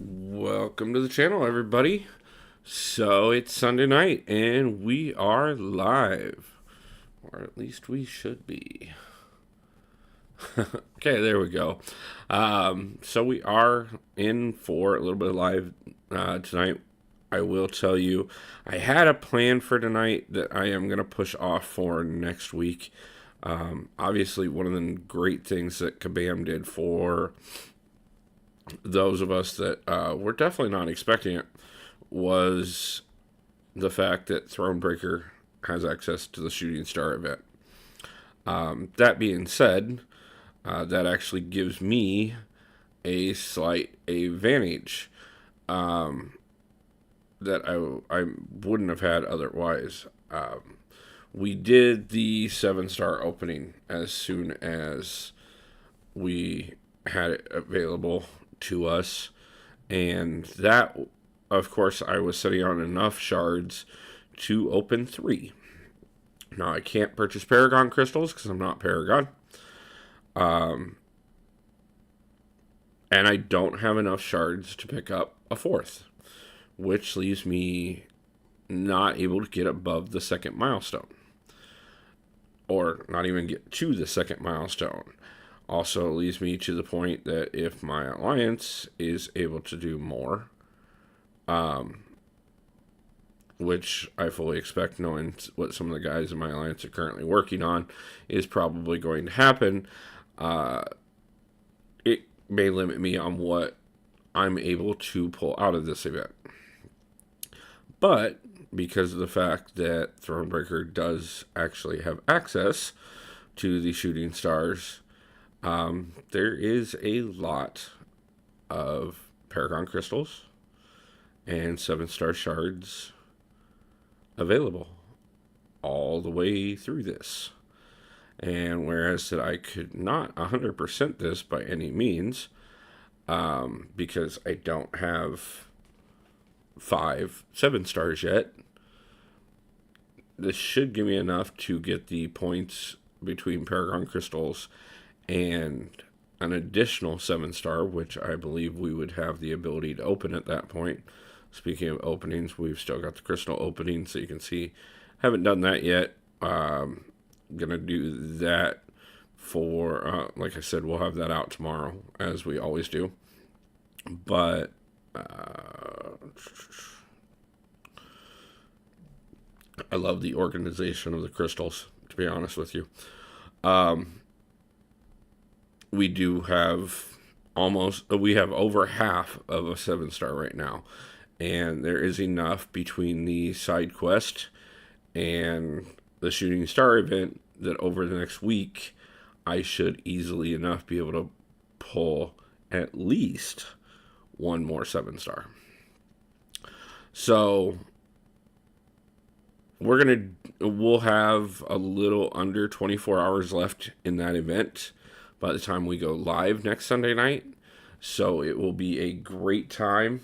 Welcome to the channel, everybody. So it's Sunday night, and we are live, or at least we should be. Okay, there we go. So we are in for a little bit of live tonight. I will tell you, I had a plan for tonight that I am going to push off for next week. Obviously, one of the great things that Kabam did for those of us that were definitely not expecting it was the fact that Thronebreaker has access to the Shooting Star event. That being said, that actually gives me a slight advantage that I wouldn't have had otherwise. We did the 7-star opening as soon as we had it available to us, and that, of course, I was sitting on enough shards to open 3. Now I can't purchase Paragon crystals because I'm not Paragon, and I don't have enough shards to pick up a 4th, which leaves me not able to get above the 2nd milestone, or not even get to the 2nd milestone. Also leads me to the point that if my alliance is able to do more, which I fully expect, knowing what some of the guys in my alliance are currently working on, is probably going to happen, it may limit me on what I'm able to pull out of this event. But because of the fact that Thronebreaker does actually have access to the shooting stars, there is a lot of Paragon crystals and 7-star shards available all the way through this. And whereas that I could not 100% this by any means, because I don't have 5 7-stars yet, this should give me enough to get the points between Paragon crystals and an additional 7-star, which I believe we would have the ability to open at that point. Speaking of openings, we've still got the crystal opening, so you can see, haven't done that yet. Gonna do that for, like I said, we'll have that out tomorrow, as we always do. But I love the organization of the crystals, to be honest with you. We do have we have over half of a 7-star right now, and there is enough between the side quest and the shooting star event that over the next week I should easily enough be able to pull at least one more 7-star. So we'll have a little under 24 hours left in that event by the time we go live next Sunday night. So it will be a great time.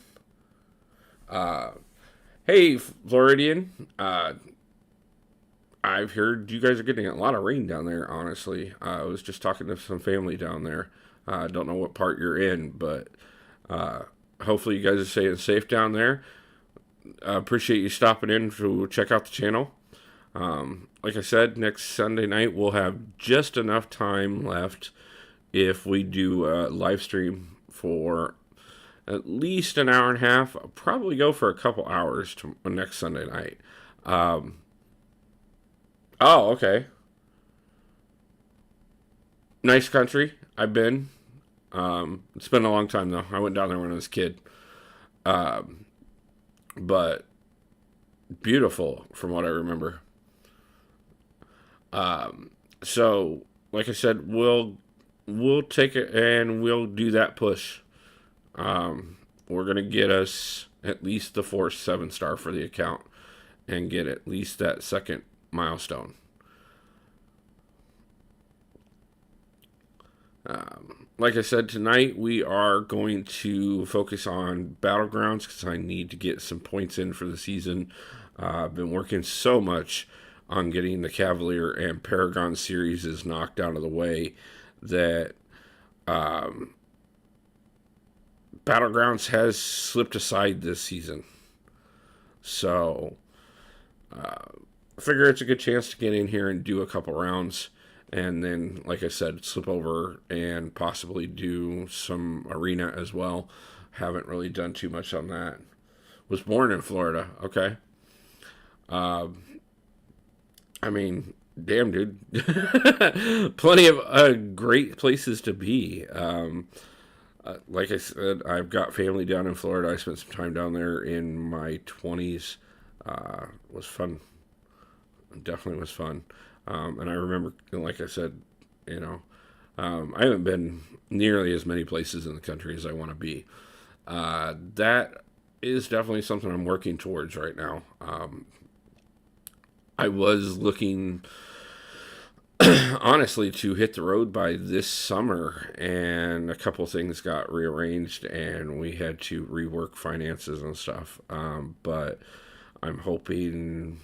Hey, Floridian. I've heard you guys are getting a lot of rain down there, honestly. I was just talking to some family down there. I don't know what part you're in, but hopefully you guys are staying safe down there. I appreciate you stopping in to check out the channel. Like I said, next Sunday night we'll have just enough time left if we do a live stream for at least an hour and a half. I'll probably go for a couple hours to next Sunday night. Oh, okay. Nice country. I've been. It's been a long time though. I went down there when I was a kid. But beautiful from what I remember. So like I said, we'll take it and we'll do that push. We're gonna get us at least the 4th 7-star for the account and get at least that 2nd milestone. Like I said, tonight we are going to focus on Battlegrounds because I need to get some points in for the season. I've been working so much on getting the Cavalier and Paragon series is knocked out of the way that Battlegrounds has slipped aside this season. So I figure it's a good chance to get in here and do a couple rounds. And then, like I said, slip over and possibly do some arena as well. Haven't really done too much on that. Was born in Florida. Okay. I mean, damn, dude. Plenty of great places to be. Like I said, I've got family down in Florida. I spent some time down there in my 20s. Was fun. Definitely was fun. And I remember, like I said, you know, I haven't been nearly as many places in the country as I want to be. That is definitely something I'm working towards right now. I was looking, honestly, to hit the road by this summer, and a couple things got rearranged, and we had to rework finances and stuff. But I'm hoping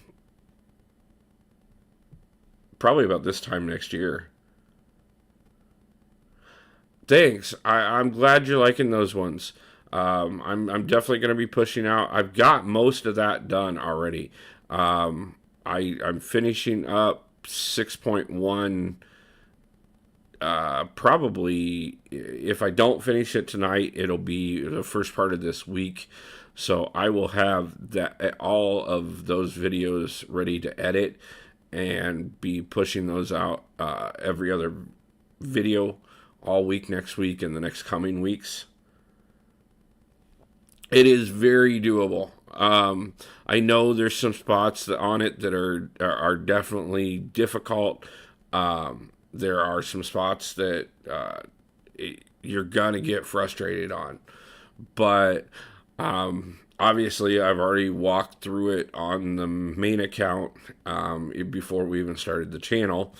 probably about this time next year. Thanks. I'm glad you're liking those ones. I'm definitely going to be pushing out. I've got most of that done already. I'm finishing up 6.1. Probably, if I don't finish it tonight, it'll be the first part of this week. So I will have that all of those videos ready to edit and be pushing those out every other video all week next week and the next coming weeks. It is very doable. I know there's some spots on it that are definitely difficult. There are some spots that you're gonna get frustrated on, but obviously I've already walked through it on the main account before we even started the channel.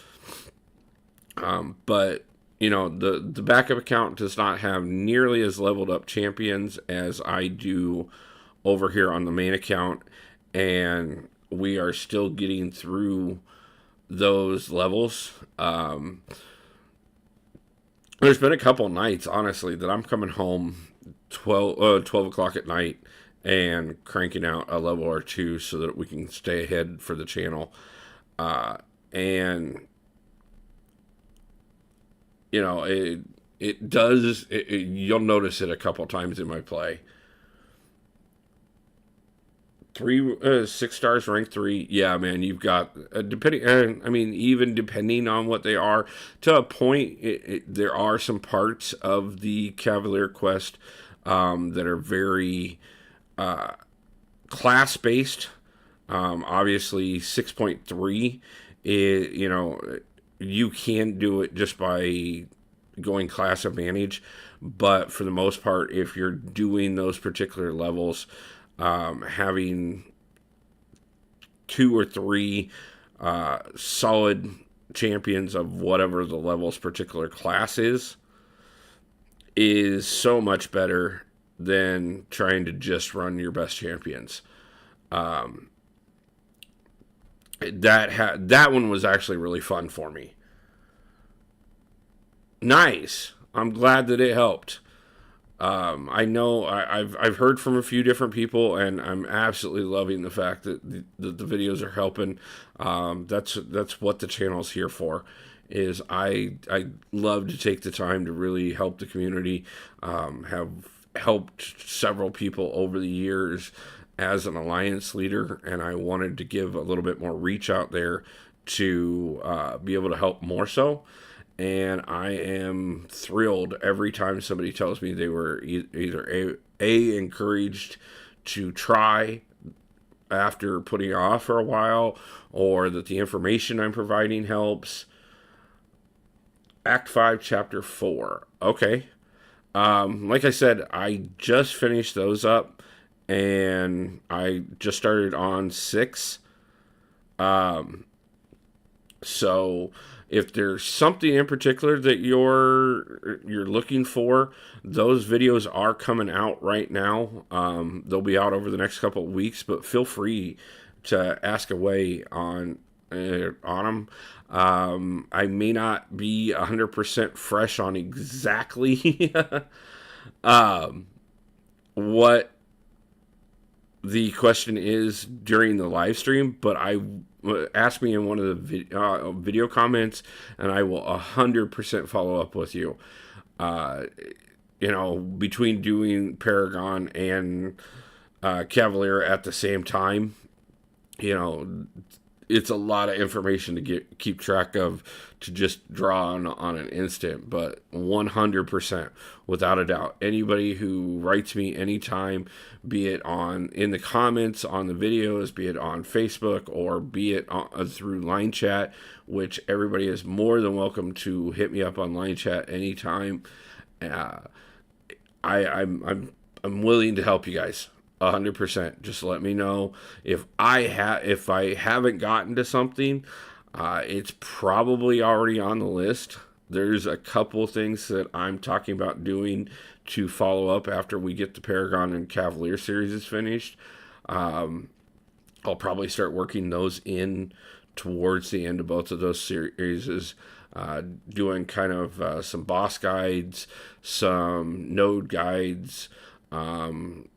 But you know, the backup account does not have nearly as leveled up champions as I do over here on the main account, and we are still getting through those levels. There's been a couple nights, honestly, that I'm coming home 12 o'clock at night and cranking out a level or two so that we can stay ahead for the channel. And you know, it does. You'll notice it a couple times in my play. 6 stars, rank 3. Yeah, man, you've got depending. I mean, even depending on what they are, to a point, there are some parts of the Cavalier quest that are very class based. Obviously, 6.3 is, you know, you can do it just by going class advantage, but for the most part, if you're doing those particular levels, having 2 or 3 solid champions of whatever the level's particular class is so much better than trying to just run your best champions. That one was actually really fun for me. Nice. I'm glad that it helped. I know I've heard from a few different people, and I'm absolutely loving the fact that the videos are helping. That's what the channel's here for. Is I love to take the time to really help the community. Have helped several people over the years as an alliance leader, and I wanted to give a little bit more reach out there to be able to help more so. And I am thrilled every time somebody tells me they were either a encouraged to try after putting off for a while, or that the information I'm providing helps. Act 5, Chapter 4. Okay. Like I said, I just finished those up, and I just started on 6. So if there's something in particular that you're looking for, those videos are coming out right now. They'll be out over the next couple of weeks, but feel free to ask away on them. I may not be 100% fresh on exactly what the question is during the live stream, but ask me in one of the video comments, and I will 100% follow up with you. Uh, between doing Paragon and Cavalier at the same time, you know, it's a lot of information to keep track of, to just draw on an instant. But 100%, without a doubt, anybody who writes me anytime, be it in the comments on the videos, be it on Facebook, or be it through line chat, which everybody is more than welcome to hit me up on line chat anytime. uh, I'm willing to help you guys 100%. Just let me know if I haven't gotten to something. It's probably already on the list. There's a couple things that I'm talking about doing to follow up after we get the Paragon and Cavalier series finished. I'll probably start working those in towards the end of both of those series. Doing kind of some boss guides, some node guides, some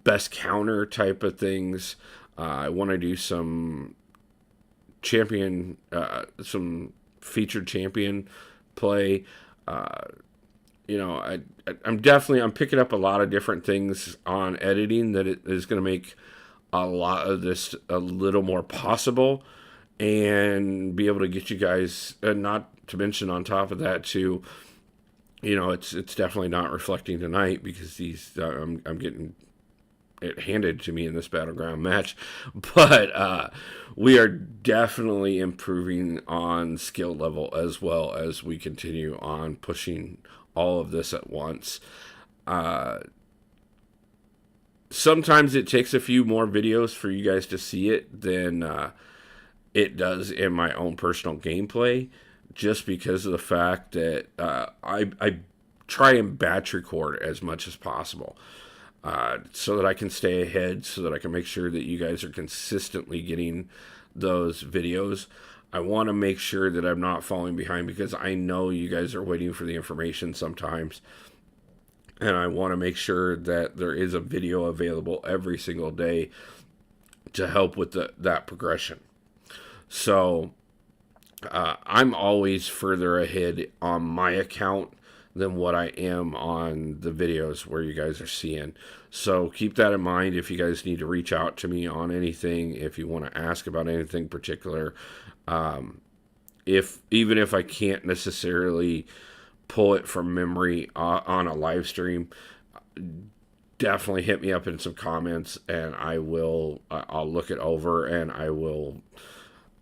best counter type of things. I want to do some some featured champion play. I'm picking up a lot of different things on editing that it is going to make a lot of this a little more possible, and be able to get you guys, and not to mention on top of that too, it's definitely not reflecting tonight because I'm getting it handed to me in this battleground match, but we are definitely improving on skill level as well as we continue on pushing all of this at once. Sometimes it takes a few more videos for you guys to see it than it does in my own personal gameplay, just because of the fact that I try and batch record as much as possible, so that I can stay ahead, so that I can make sure that you guys are consistently getting those videos. I want to make sure that I'm not falling behind, because I know you guys are waiting for the information sometimes, and I want to make sure that there is a video available every single day to help with that progression. So I'm always further ahead on my account than what I am on the videos where you guys are seeing. So keep that in mind if you guys need to reach out to me on anything, if you want to ask about anything particular. Even if I can't necessarily pull it from memory on a live stream, definitely hit me up in some comments, and I'll look it over, and I will.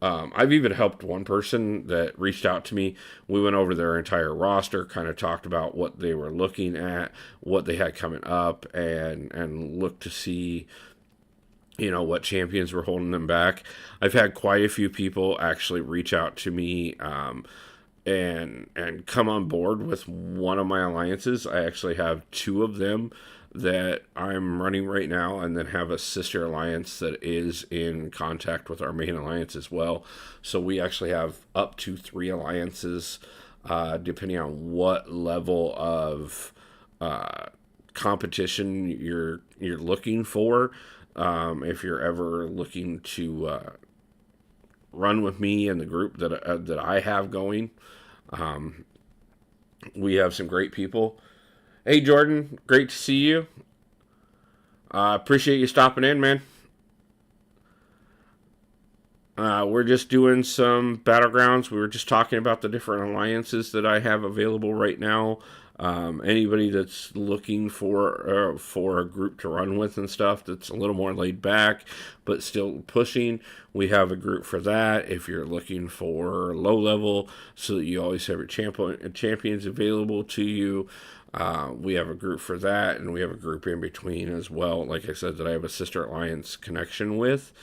I've even helped one person that reached out to me. We went over their entire roster, kind of talked about what they were looking at, what they had coming up, and looked to see, what champions were holding them back. I've had quite a few people actually reach out to me, and come on board with one of my alliances. I actually have two of them that I'm running right now, and then have a sister alliance that is in contact with our main alliance as well. So we actually have up to 3 alliances, depending on what level of competition you're looking for. If you're ever looking to run with me and the group that I have going, we have some great people. Hey, Jordan, great to see you. Appreciate you stopping in, man. We're just doing some Battlegrounds. We were just talking about the different alliances that I have available right now. Anybody that's looking for a group to run with and stuff that's a little more laid back but still pushing, we have a group for that. If you're looking for low level so that you always have your champions available to you, we have a group for that, and we have a group in between as well, like I said, that I have a sister alliance connection with.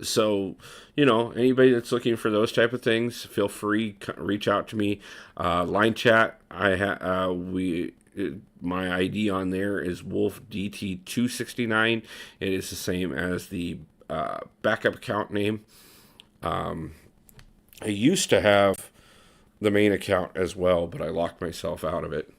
So, anybody that's looking for those type of things, feel free, reach out to me. Line chat, my ID on there is WolfDT269. It is the same as the backup account name. I used to have the main account as well, but I locked myself out of it.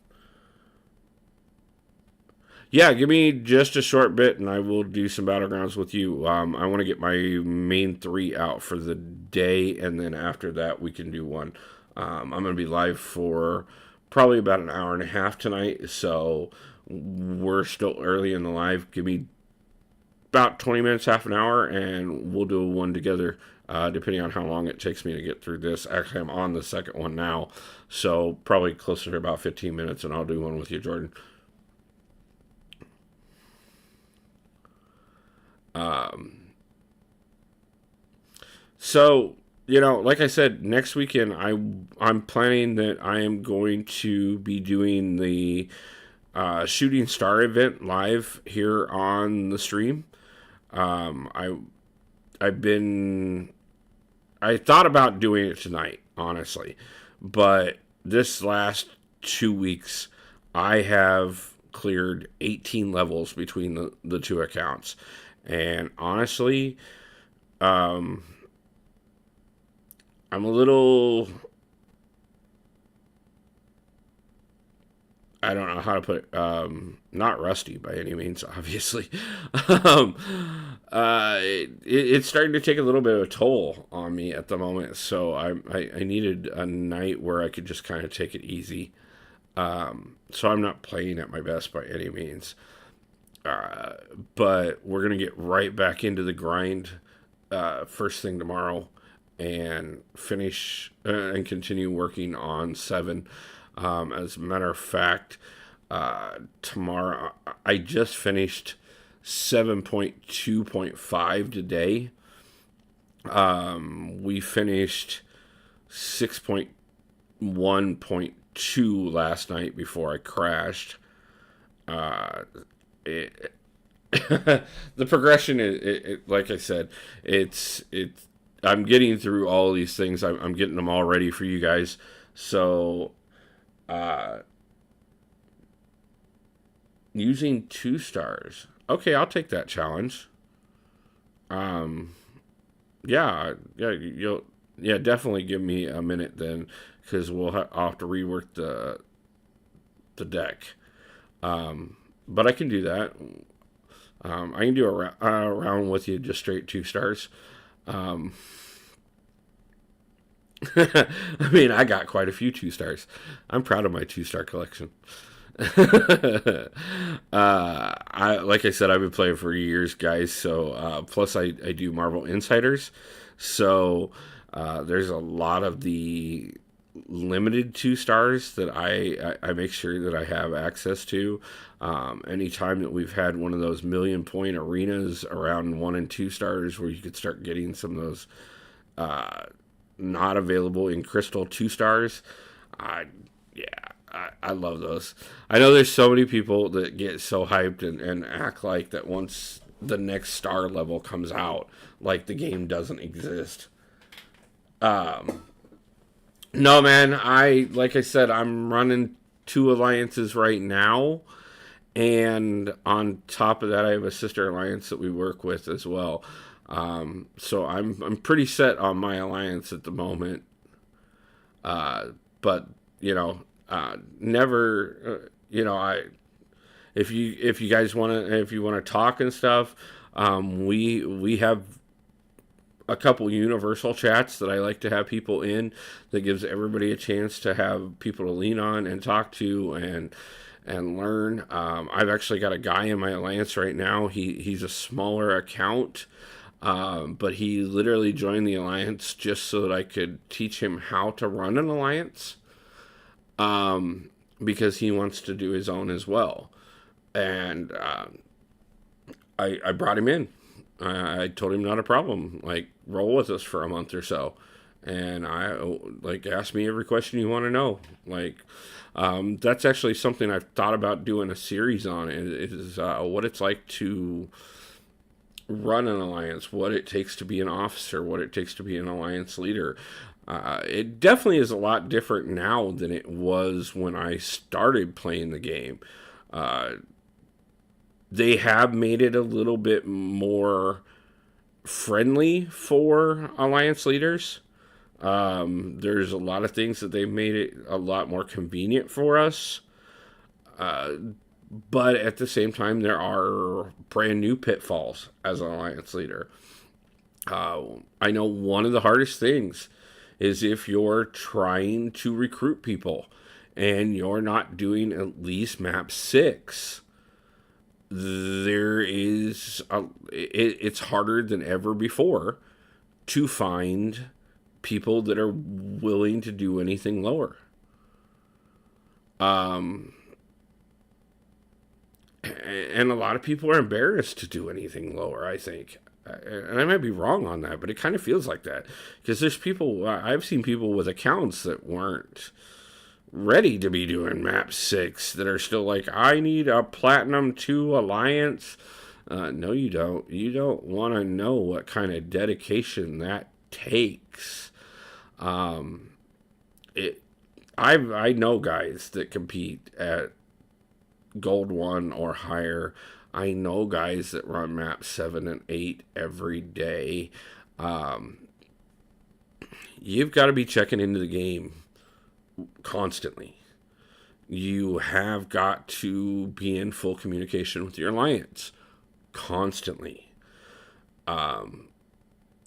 Yeah, give me just a short bit and I will do some Battlegrounds with you. I want to get my main three out for the day, and then after that, we can do one. I'm going to be live for probably about an hour and a half tonight, so we're still early in the live. Give me about 20 minutes, half an hour, and we'll do one together, depending on how long it takes me to get through this. Actually, I'm on the second one now, so probably closer to about 15 minutes, and I'll do one with you, Jordan. So, like I said, next weekend I'm planning that I am going to be doing the Shooting Star event live here on the stream. Um, I I've been I thought about doing it tonight, honestly, but this last 2 weeks I have cleared 18 levels between the two accounts, and honestly, um, I'm a little, I don't know how to put it. Not rusty by any means, obviously. um, it's starting to take a little bit of a toll on me at the moment. So I needed a night where I could just kind of take it easy. So I'm not playing at my best by any means. Uh, but we're gonna get right back into the grind first thing tomorrow, and finish and continue working on seven. As a matter of fact, tomorrow I just finished 7.2.5 today. We finished 6.1.2 last night before I crashed. Uh, it, the progression like I said, it's I'm getting through all of these things. I'm getting them all ready for you guys. So, uh, using 2 stars. Okay, I'll take that challenge. Um, yeah, definitely give me a minute then, because I'll have to rework the deck. But I can do that. I can do a round with you just straight 2 stars. Um, I mean, I got quite a few 2 stars. I'm proud of my 2 star collection. I like I said, I've been playing for years, guys. So plus I do Marvel Insiders. So there's a lot of the limited 2 stars that I make sure that I have access to. Anytime that we've had one of those million point arenas around 1 and 2 stars, where you could start getting some of those uh, not available in Crystal 2 stars. I Yeah, I love those. I know there's so many people that get so hyped and act like that once the next star level comes out, like the game doesn't exist. Um, no, man. Like I said, I'm running 2 alliances right now, and on top of that, I have a sister alliance that we work with as well. So I'm pretty set on my alliance at the moment. Uh, but never. I if you guys if you want to talk and stuff, we have a couple universal chats that I like to have people in, that gives everybody a chance to have people to lean on and talk to and learn. I've actually got a guy in my alliance right now. He's a smaller account, but he literally joined the alliance just so that I could teach him how to run an alliance, because he wants to do his own as well. And I brought him in. I told him not a problem. Like, roll with us for a month or so, and ask me every question you want to know. That's actually something I've thought about doing a series on. Is what it's like to run an alliance, what it takes to be an officer, what it takes to be an alliance leader. It definitely is a lot different now than it was when I started playing the game. Uh, they have made it a little bit more friendly for alliance leaders. There's a lot of things that they've made it a lot more convenient for us. Uh, But at the same time, there are brand new pitfalls as an alliance leader. I know one of the hardest things is if you're trying to recruit people and you're not doing at least map 6. It's harder than ever before to find people that are willing to do anything lower. And a lot of people are embarrassed to do anything lower, I think. And I might be wrong on that, but it kind of feels like that. Because there's people, I've seen people with accounts that weren't ready to be doing map 6 that are still like, I need a platinum 2 alliance. No, you don't. You don't want to know what kind of dedication that takes. It I know guys that compete at gold 1 or higher. I know guys that run map 7 and 8 every day. You've got to be checking into the game constantly. You have got to be in full communication with your alliance constantly.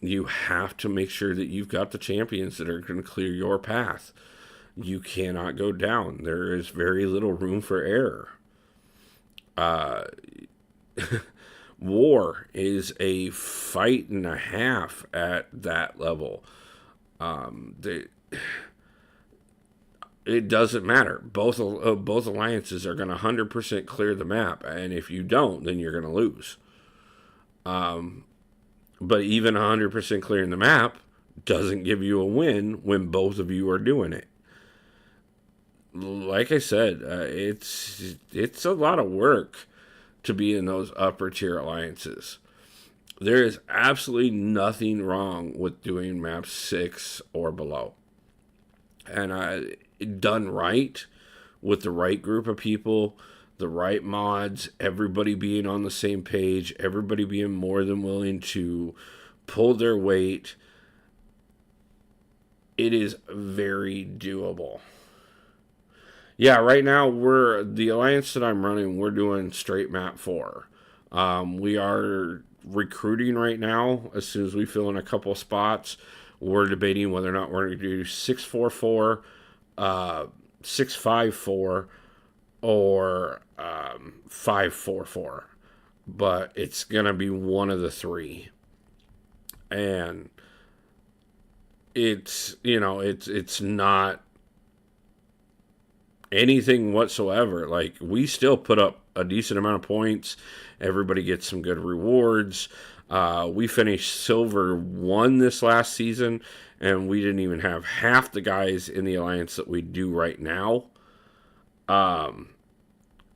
You have to make sure that you've got the champions that are going to clear your path. You cannot go down. There is very little room for error. War is a fight and a half at that level. It doesn't matter. Both alliances are going to 100% clear the map, and if you don't, then you're going to lose. But even 100% clearing the map doesn't give you a win when both of you are doing it. Like I said, it's a lot of work to be in those upper tier alliances. There is absolutely nothing wrong with doing map 6 or below. And done right, with the right group of people, the right mods, everybody being on the same page, everybody being more than willing to pull their weight, it is very doable. Yeah, right now the alliance that I'm running, we're doing straight map 4. We are recruiting right now. As soon as we fill in a couple of spots, we're debating whether or not we're going to do 644, 654, or 544. But it's going to be one of the three. And it's not anything whatsoever. Like, we still put up a decent amount of points. Everybody gets some good rewards. We finished silver 1 this last season, and we didn't even have half the guys in the alliance that we do right now.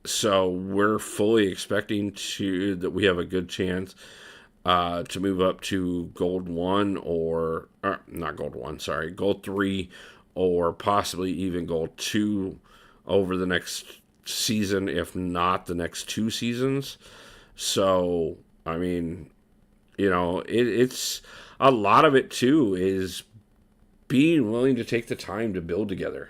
So we're fully expecting that we have a good chance to move up to gold 1 or not gold 1, sorry, gold 3, or possibly even gold 2 over the next season, if not the next 2 seasons. So, I mean, it's a lot of it too is being willing to take the time to build together.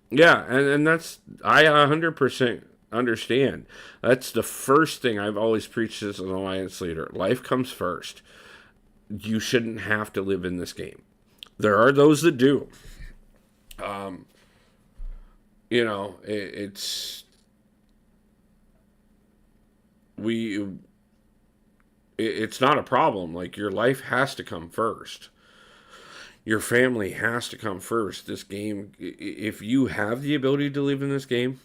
Yeah, and that's, I 100% understand. That's the first thing I've always preached as an alliance leader. Life comes first. You shouldn't have to live in this game. There are those that do. It's not a problem. Like, your life has to come first. Your family has to come first. This game, if you have the ability to live in this game,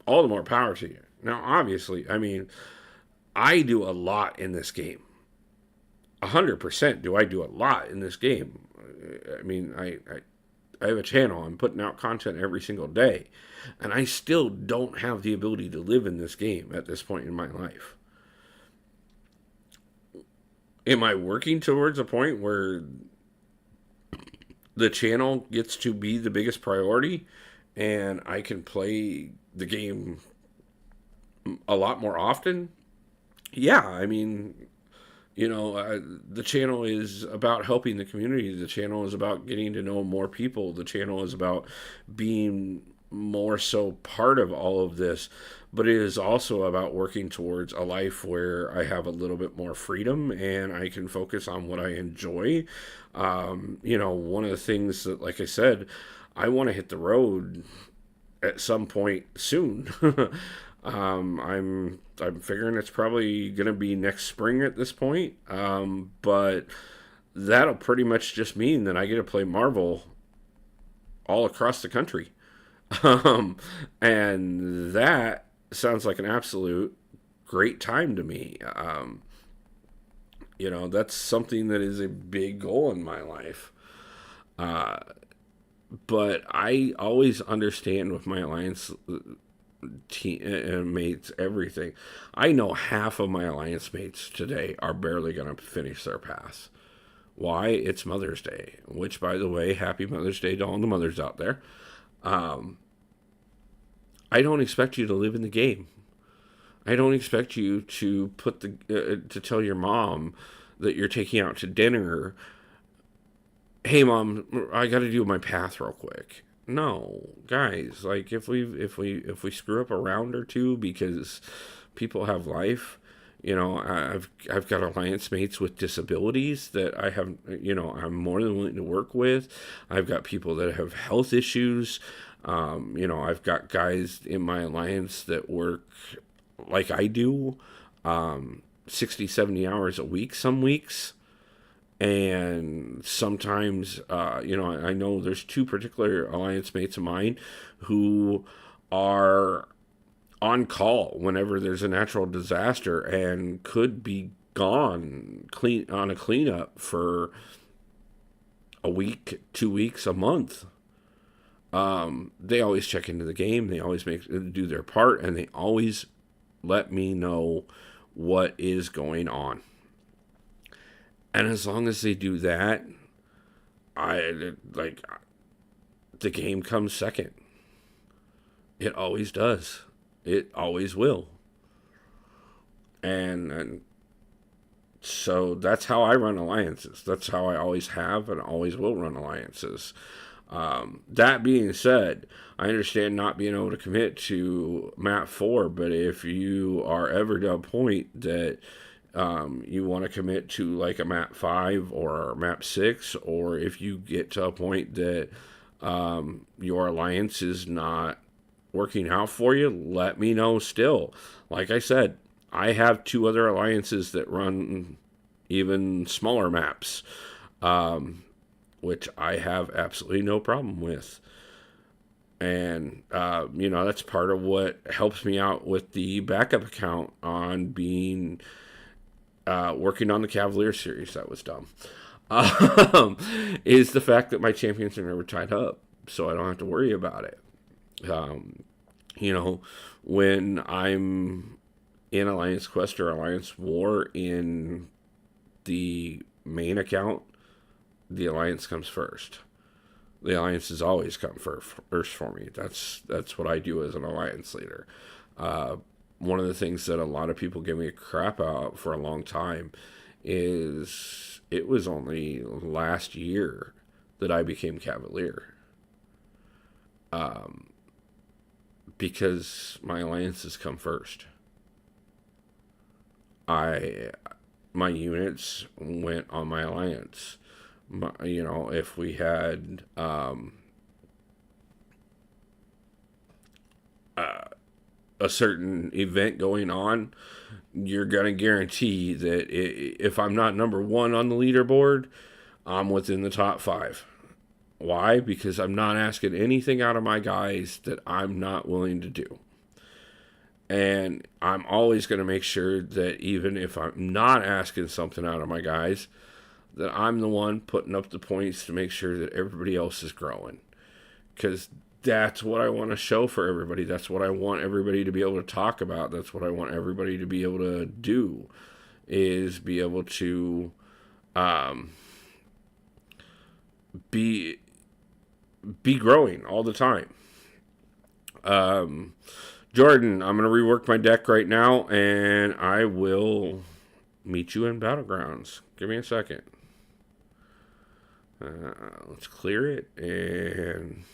all the more power to you. Now, obviously, I mean, I do a lot in this game. 100% do I do a lot in this game. I mean, I have a channel. I'm putting out content every single day. And I still don't have the ability to live in this game at this point in my life. Am I working towards a point where the channel gets to be the biggest priority and I can play the game a lot more often? Yeah, I mean, the channel is about helping the community. The channel is about getting to know more people. The channel is about being more so part of all of this, but it is also about working towards a life where I have a little bit more freedom and I can focus on what I enjoy. One of the things that, like I said, I want to hit the road at some point soon. I'm figuring it's probably gonna be next spring at this point. But that'll pretty much just mean that I get to play Marvel all across the country. Um, and that sounds like an absolute great time to me. That's something that is a big goal in my life. Uh, but I always understand with my alliance mates everything. I know half of my alliance mates today are barely going to finish their pass. Why? It's Mother's Day, which, by the way, happy Mother's Day to all the mothers out there. Um, I don't expect you to live in the game. I don't expect you to to tell your mom that you're taking out to dinner. Hey, mom, I got to do my path real quick. No, guys, like if we screw up a round or two because people have life, I've got alliance mates with disabilities that I have, I'm more than willing to work with. I've got people that have health issues. I've got guys in my alliance that work like I do, 60, 70 hours a week some weeks. And sometimes, I know there's two particular alliance mates of mine who are on call whenever there's a natural disaster and could be gone clean on a cleanup for a week, 2 weeks, a month. They always check into the game. They always do their part, and they always let me know what is going on. And as long as they do that, the game comes second. It always does. It always will. And so that's how I run alliances. That's how I always have and always will run alliances. That being said, I understand not being able to commit to map 4, but if you are ever to a point that you want to commit to like a map 5 or map 6, or if you get to a point that your alliance is not working out for you, let me know still. Like I said, I have 2 other alliances that run even smaller maps, which I have absolutely no problem with. And, that's part of what helps me out with the backup account on being working on the Cavalier series. That was dumb. Is the fact that my champions are never tied up, so I don't have to worry about it. Um, when I'm in Alliance Quest or Alliance War in the main account, the Alliance comes first. The Alliances always come first for me. That's what I do as an Alliance leader. One of the things that a lot of people give me a crap out for a long time is it was only last year that I became Cavalier. Because my alliances come first. My units went on my alliance. If we had a certain event going on, you're going to guarantee that if I'm not number 1 on the leaderboard, I'm within the top 5. Why? Because I'm not asking anything out of my guys that I'm not willing to do. And I'm always going to make sure that even if I'm not asking something out of my guys, that I'm the one putting up the points to make sure that everybody else is growing. Because that's what I want to show for everybody. That's what I want everybody to be able to talk about. That's what I want everybody to be able to do, is be able to be growing all the time. Jordan, I'm going to rework my deck right now, and I will meet you in Battlegrounds. Give me a second. Let's clear it and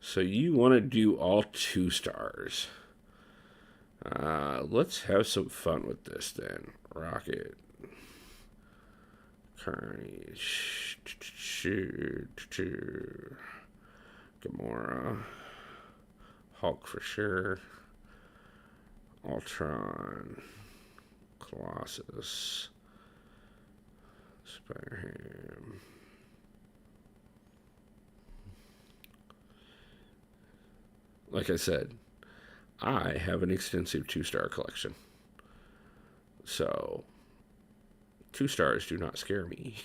So you want to do all 2 stars. Let's have some fun with this then. Rocket. Carnage. Gamora. Hulk for sure. Ultron. Colossus. Spider-Ham. Like I said, I have an extensive 2-star collection. So, 2 stars do not scare me.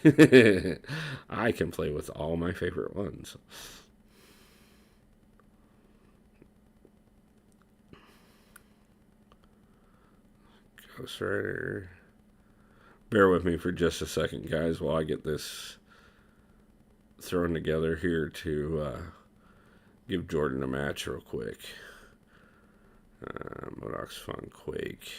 I can play with all my favorite ones. Ghost Rider. Bear with me for just a second, guys, while I get this thrown together here to give Jordan a match real quick. Modoc's Fun, Quake.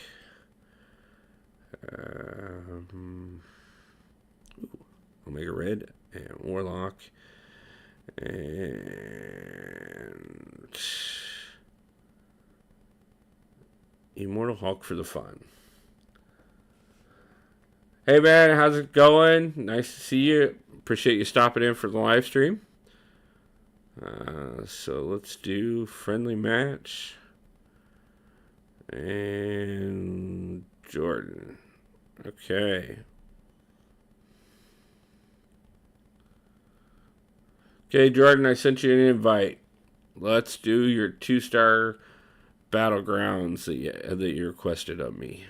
Omega Red and Warlock. And Immortal Hulk for the fun. Hey man, how's it going? Nice to see you. Appreciate you stopping in for the live stream. So let's do friendly match. And Jordan. Okay. Okay, Jordan, I sent you an invite. Let's do your 2-star Battlegrounds that you requested of me.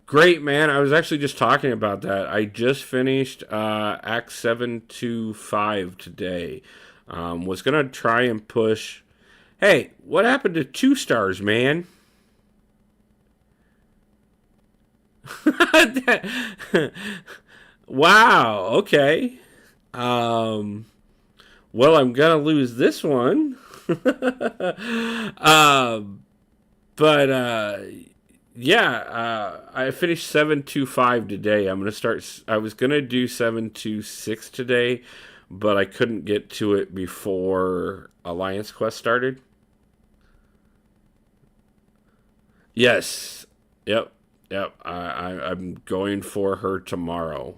Great, man. I was actually just talking about that. I just finished Act 725 today. Was going to try and push... Hey, what happened to 2 stars, man? Wow, okay. Well, I'm going to lose this one. Yeah, I finished 725 today. I'm going to start... I was going to do 726 today, but I couldn't get to it before Alliance Quest started. Yes. Yep. I'm going for her tomorrow.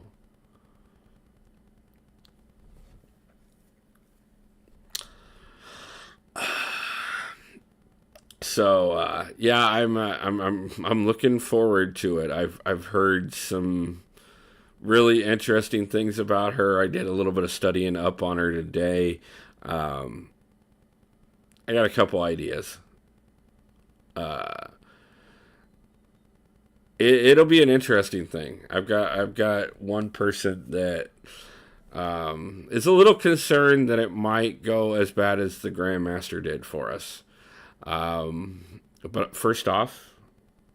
So yeah, I'm looking forward to it. I've heard some really interesting things about her. I did a little bit of studying up on her today. I got a couple ideas. It'll be an interesting thing. I've got one person that is a little concerned that it might go as bad as the Grandmaster did for us. But first off,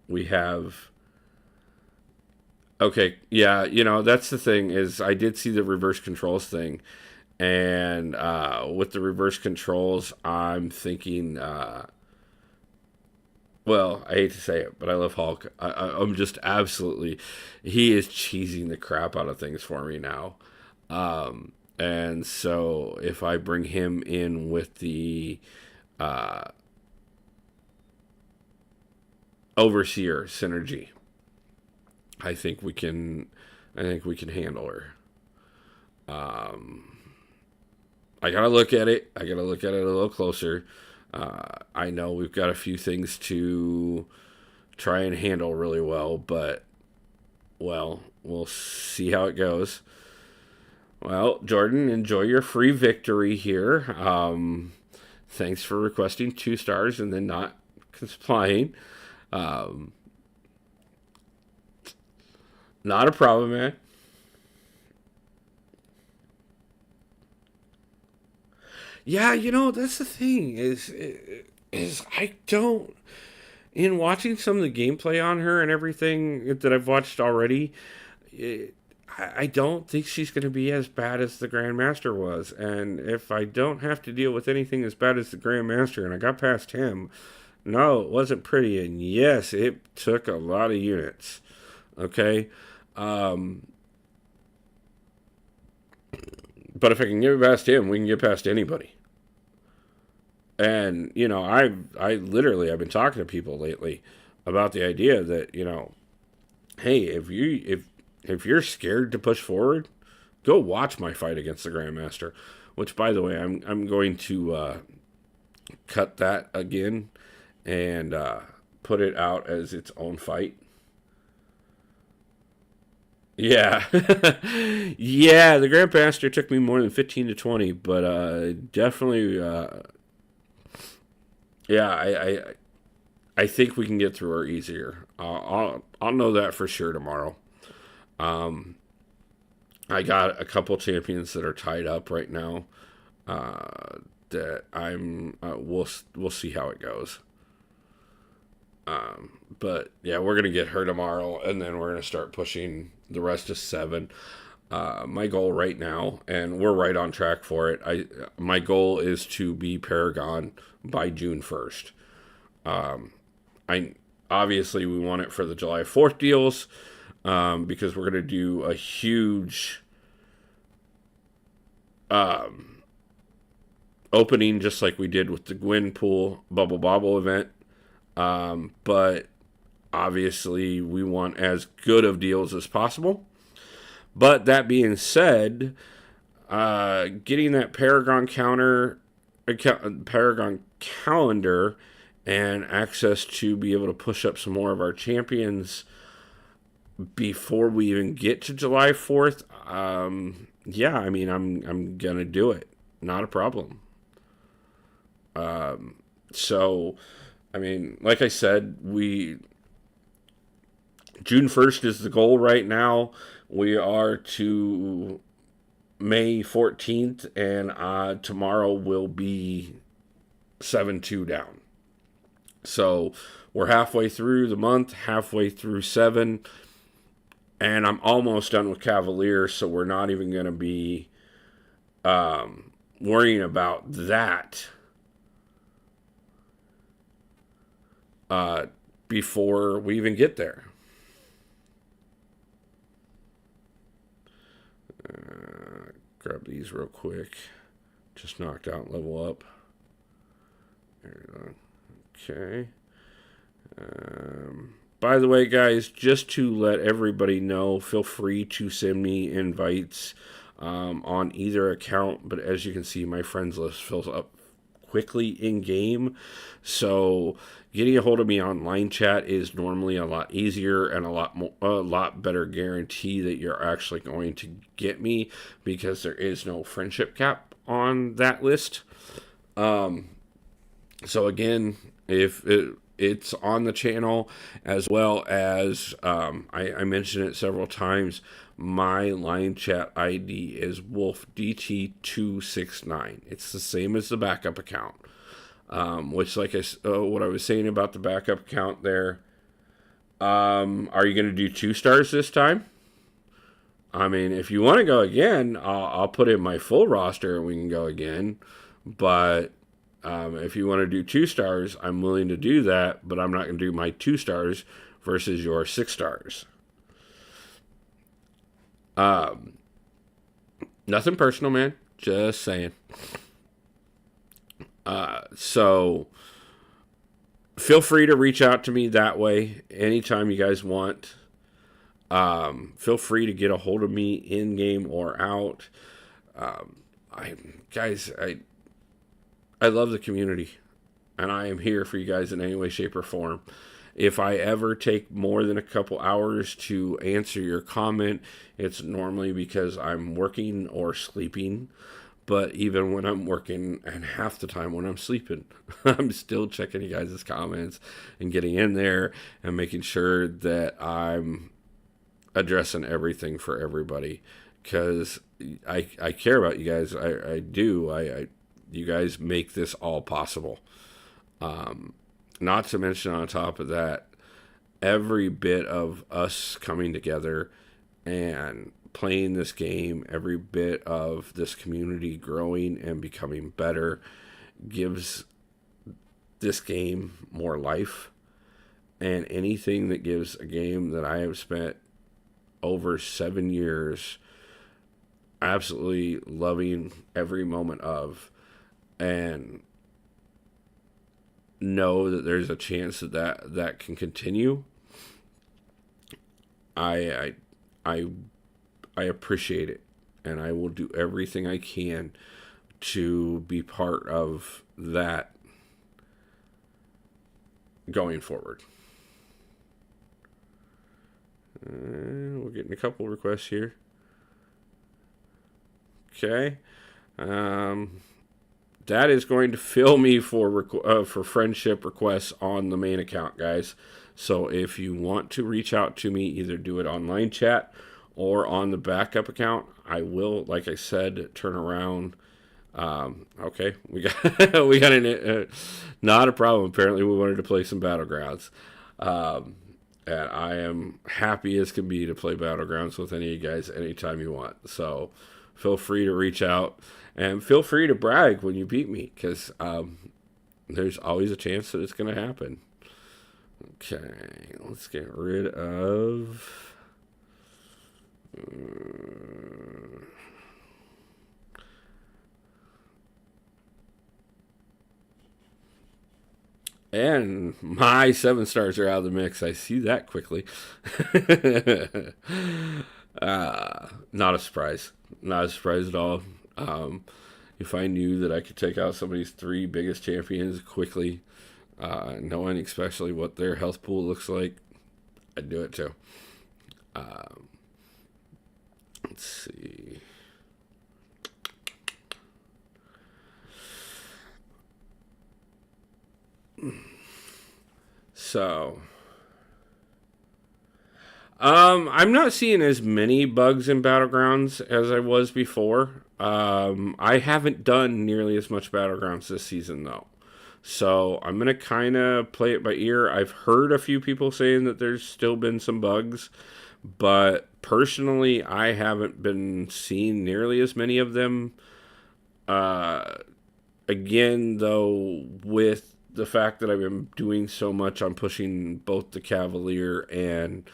we have... Okay, yeah, that's the thing, is I did see the reverse controls thing. And with the reverse controls, I'm thinking... well, I hate to say it, but I love Hulk. I'm just absolutely... He is cheesing the crap out of things for me now. And so if I bring him in with the... Overseer synergy, I think we can handle her. I gotta look at it. I gotta look at it a little closer. I know we've got a few things to try and handle really well, but well, we'll see how it goes. Well, Jordan, enjoy your free victory here. Thanks for requesting 2 stars and then not complying. Not a problem, man. Yeah, that's the thing is I don't... In watching some of the gameplay on her and everything that I've watched already, I don't think she's going to be as bad as the Grandmaster was. And if I don't have to deal with anything as bad as the Grandmaster, and I got past him, no, it wasn't pretty. And yes, it took a lot of units. Okay? But if I can get past him, we can get past anybody. And I've been talking to people lately about the idea that hey, if you're scared to push forward, go watch my fight against the Grandmaster. Which, by the way, I'm going to cut that again and put it out as its own fight. Yeah. Yeah, the Grandmaster took me more than 15 to 20, but definitely, yeah, I think we can get through her easier. I'll know that for sure tomorrow. Um, I got a couple champions that are tied up right now. That we'll see how it goes. But yeah, we're gonna get her tomorrow, and then we're gonna start pushing the rest of 7. My goal right now, and we're right on track for it. My goal is to be Paragon by June 1st. I obviously we want it for the July 4th deals, because we're gonna do a huge opening just like we did with the Gwyn Pool Bubble Bobble event. But obviously, we want as good of deals as possible. But that being said, getting that Paragon calendar, and access to be able to push up some more of our champions before we even get to July 4th. Yeah, I mean, I'm gonna do it. Not a problem. So, I mean, like I said, June 1st is the goal right now. We are to May 14th, and tomorrow will be 7-2 down. So we're halfway through the month, halfway through 7, and I'm almost done with Cavalier, so we're not even going to be worrying about that before we even get there. Grab these real quick. Just knocked out level up. There we go. Okay. By the way, guys, just to let everybody know, feel free to send me invites on either account. But as you can see, my friends list fills up quickly in game. So getting a hold of me on line chat is normally a lot easier and a lot better guarantee that you're actually going to get me, because there is no friendship cap on that list. So again, if it's on the channel, as well as I mentioned it several times, my line chat ID is WolfDT269. It's the same as the backup account. Which, like what I was saying about the backup account there, are you going to do 2 stars this time? I mean, if you want to go again, I'll put in my full roster and we can go again. But if you want to do 2 stars, I'm willing to do that, but I'm not going to do my 2 stars versus your 6 stars. Nothing personal, man. Just saying. So feel free to reach out to me that way anytime you guys want. Feel free to get a hold of me in game or out. I love the community, and I am here for you guys in any way, shape, or form. If I ever take more than a couple hours to answer your comment, it's normally because I'm working or sleeping. But even when I'm working, and half the time when I'm sleeping, I'm still checking you guys' comments and getting in there and making sure that I'm addressing everything for everybody. Because I care about you guys. I do. You guys make this all possible. Not to mention, on top of that, every bit of us coming together and playing this game, every bit of this community growing and becoming better, gives this game more life. And anything that gives a game that I have spent over 7 years absolutely loving every moment of, and know that there's a chance that can continue. I I I appreciate it, and I will do everything I can to be part of that going forward. We're getting a couple requests here. Okay. Um, that is going to fill me for friendship requests on the main account, guys. So if you want to reach out to me, either do it online chat or on the backup account. I will, like I said, turn around. Okay, we got we got not a problem. Apparently, we wanted to play some Battlegrounds. And I am happy as can be to play Battlegrounds with any of you guys anytime you want. So feel free to reach out and feel free to brag when you beat me, because there's always a chance that it's going to happen. Okay, let's get rid of. And my 7 stars are out of the mix. I see that quickly. Not a surprise. Not a surprise at all. If I knew that I could take out somebody's 3 biggest champions quickly, knowing especially what their health pool looks like, I'd do it too. Let's see. So, I'm not seeing as many bugs in Battlegrounds as I was before. I haven't done nearly as much Battlegrounds this season, though. So I'm going to kind of play it by ear. I've heard a few people saying that there's still been some bugs, but personally, I haven't been seeing nearly as many of them. Again, though, with the fact that I've been doing so much on pushing both the Cavalier and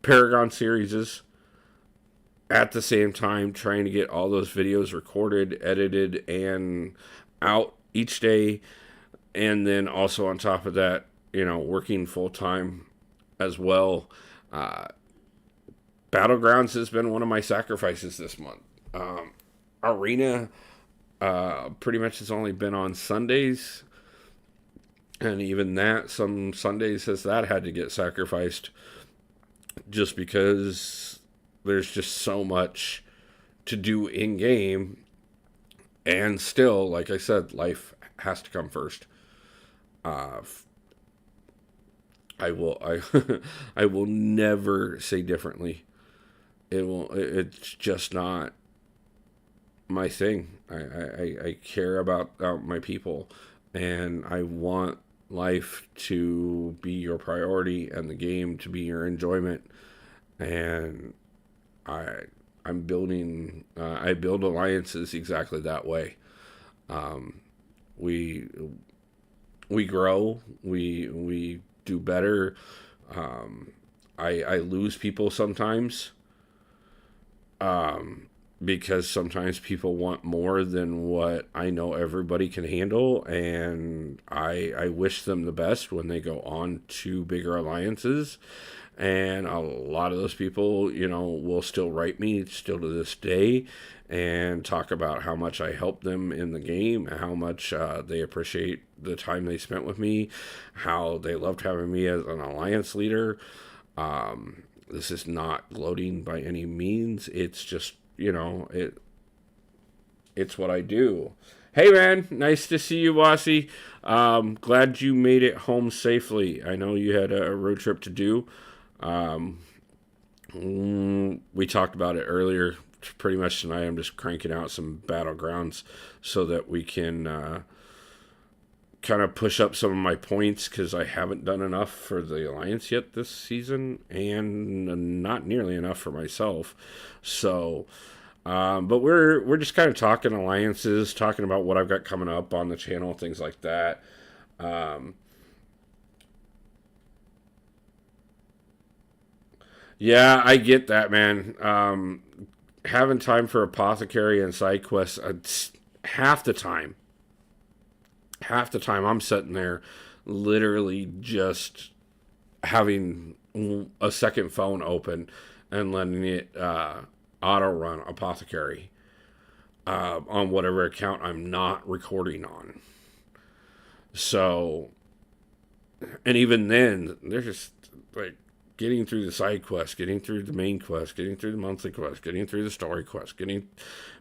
Paragon series at the same time, trying to get all those videos recorded, edited, and out each day, and then also on top of that, working full time as well. Battlegrounds has been one of my sacrifices this month. Arena pretty much has only been on Sundays, and even that, some Sundays has that had to get sacrificed just because there's just so much to do in game, and still, like I said, life has to come first. I will never say differently. It's just not my thing. I care about my people, and I want life to be your priority and the game to be your enjoyment. And I I'm building. I build alliances exactly that way. We we grow. We do better. I lose people sometimes, because sometimes people want more than what I know everybody can handle, and I wish them the best when they go on to bigger alliances. And a lot of those people, will still write me still to this day and talk about how much I helped them in the game, how much they appreciate the time they spent with me, how they loved having me as an alliance leader. This is not gloating by any means. It's just, it's what I do. Hey man, nice to see you, Bossy. Glad you made it home safely. I know you had a road trip to do. We talked about it earlier. Pretty much tonight, I'm just cranking out some Battlegrounds so that we can kind of push up some of my points, because I haven't done enough for the Alliance yet this season, and not nearly enough for myself. So, but we're just kind of talking alliances, talking about what I've got coming up on the channel, things like that. Yeah, I get that, man. having time for apothecary and side quests, half the time, I'm sitting there literally just having a second phone open and letting it auto run apothecary on whatever account I'm not recording on. So, and even then, they're just like getting through the side quest, getting through the main quest, getting through the monthly quest, getting through the story quest, getting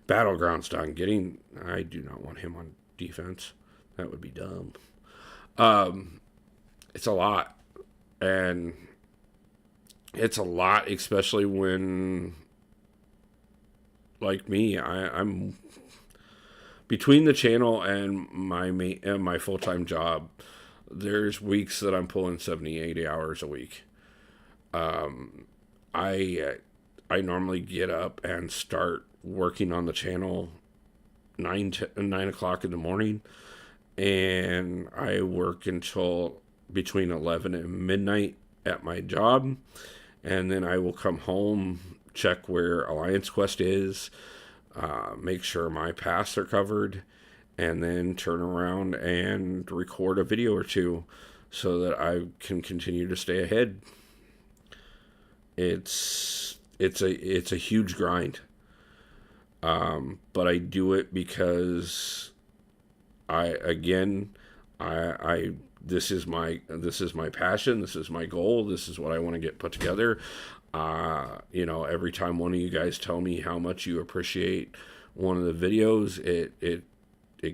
Battlegrounds done, getting. I do not want him on defense. That would be dumb. It's a lot. And it's a lot, especially when, like me, I'm between the channel and my full-time job. There's weeks that I'm pulling 70, 80 hours a week. I I normally get up and start working on the channel 9 o'clock in the morning, and I work until between 11 and midnight at my job, and then I will come home, check where Alliance Quest is, make sure my paths are covered, and then turn around and record a video or two so that I can continue to stay ahead. It's a huge grind, but I do it because I this is my passion. This is my goal. This is what I want to get put together. Every time one of you guys tell me how much you appreciate one of the videos, it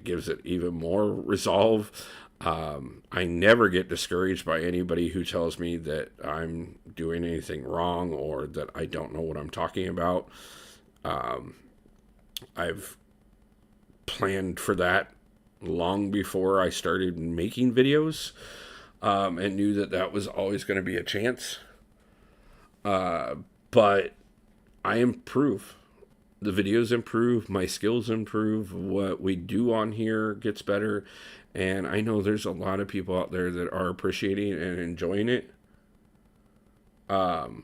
gives it even more resolve. I never get discouraged by anybody who tells me that I'm doing anything wrong or that I don't know what I'm talking about. I've planned for that long before I started making videos, and knew that was always going to be a chance. But I improve. The videos improve, my skills improve, what we do on here gets better, and I know there's a lot of people out there that are appreciating and enjoying it. But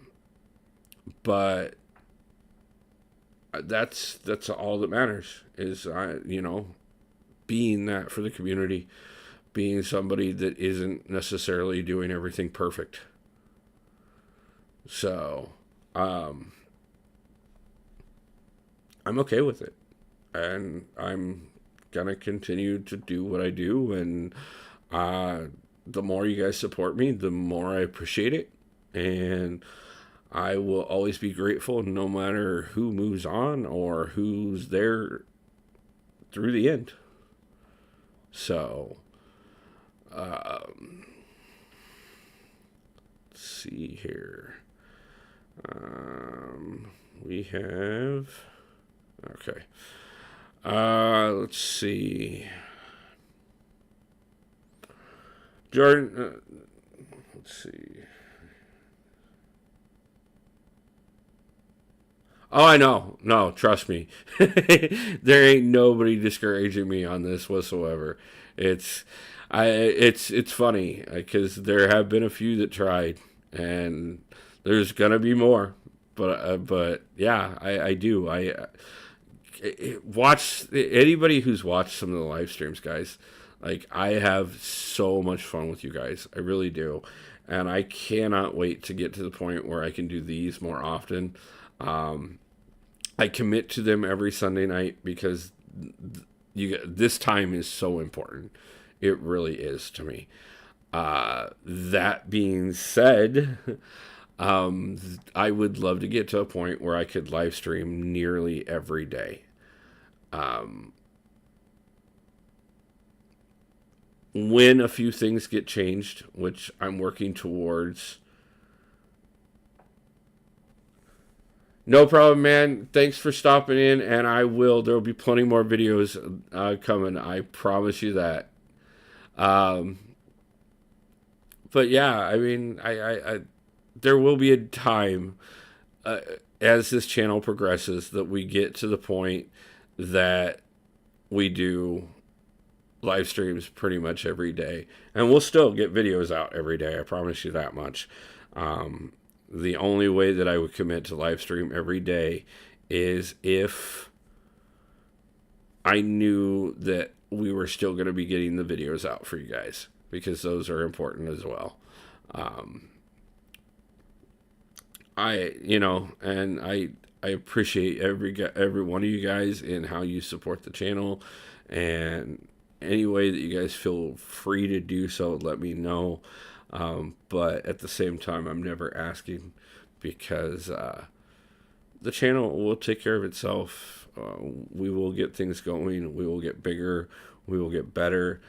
that's all that matters is being that for the community, being somebody that isn't necessarily doing everything perfect. So, I'm okay with it, and I'm gonna continue to do what I do, and the more you guys support me, the more I appreciate it, and I will always be grateful no matter who moves on or who's there through the end. So, let's see here. We have... Okay. Let's see. Jordan, let's see. Oh, I know. No, trust me. There ain't nobody discouraging me on this whatsoever. It's funny because there have been a few that tried, and there's gonna be more. But yeah, I do. Watch anybody who's watched some of the live streams, guys. Like, I have so much fun with you guys. I really do, and I cannot wait to get to the point where I can do these more often. I commit to them every Sunday night because this time is so important. It really is to me. That being said, I would love to get to a point where I could live stream nearly every day. When a few things get changed, which I'm working towards. No problem, man. Thanks for stopping in, and there will be plenty more videos coming. I promise you that. But yeah, I mean, I there will be a time as this channel progresses that we get to the point that we do live streams pretty much every day, and we'll still get videos out every day. I promise you that much. The only way that I would commit to live stream every day is if I knew that we were still going to be getting the videos out for you guys, because those are important as well. I appreciate every one of you guys and how you support the channel, and any way that you guys feel free to do so, let me know. But at the same time, I'm never asking, because the channel will take care of itself. We will get things going. We will get bigger. We will get better,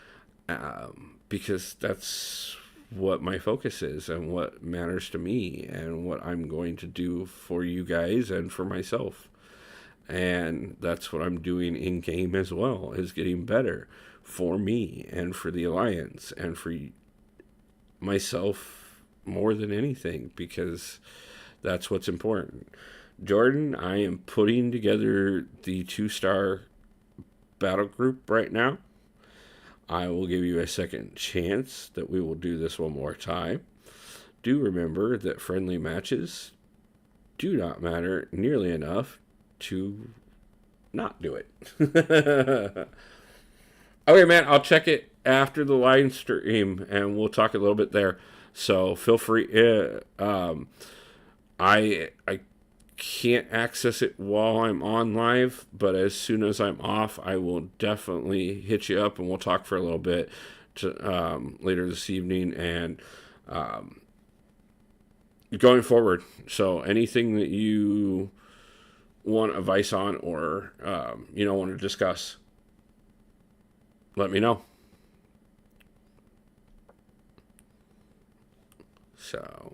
because that's what my focus is and what matters to me and what I'm going to do for you guys and for myself. And that's what I'm doing in game as well, is getting better for me and for the Alliance and for myself more than anything, because that's what's important. Jordan, I am putting together the 2-star battle group right now. I will give you a second chance that we will do this one more time. Do remember that friendly matches do not matter nearly enough to not do it. Okay, man, I'll check it after the live stream, and we'll talk a little bit there. So feel free. I can't access it while I'm on live, but as soon as I'm off, I will definitely hit you up, and we'll talk for a little bit later this evening and going forward. So anything that you want advice on, or want to discuss, let me know. So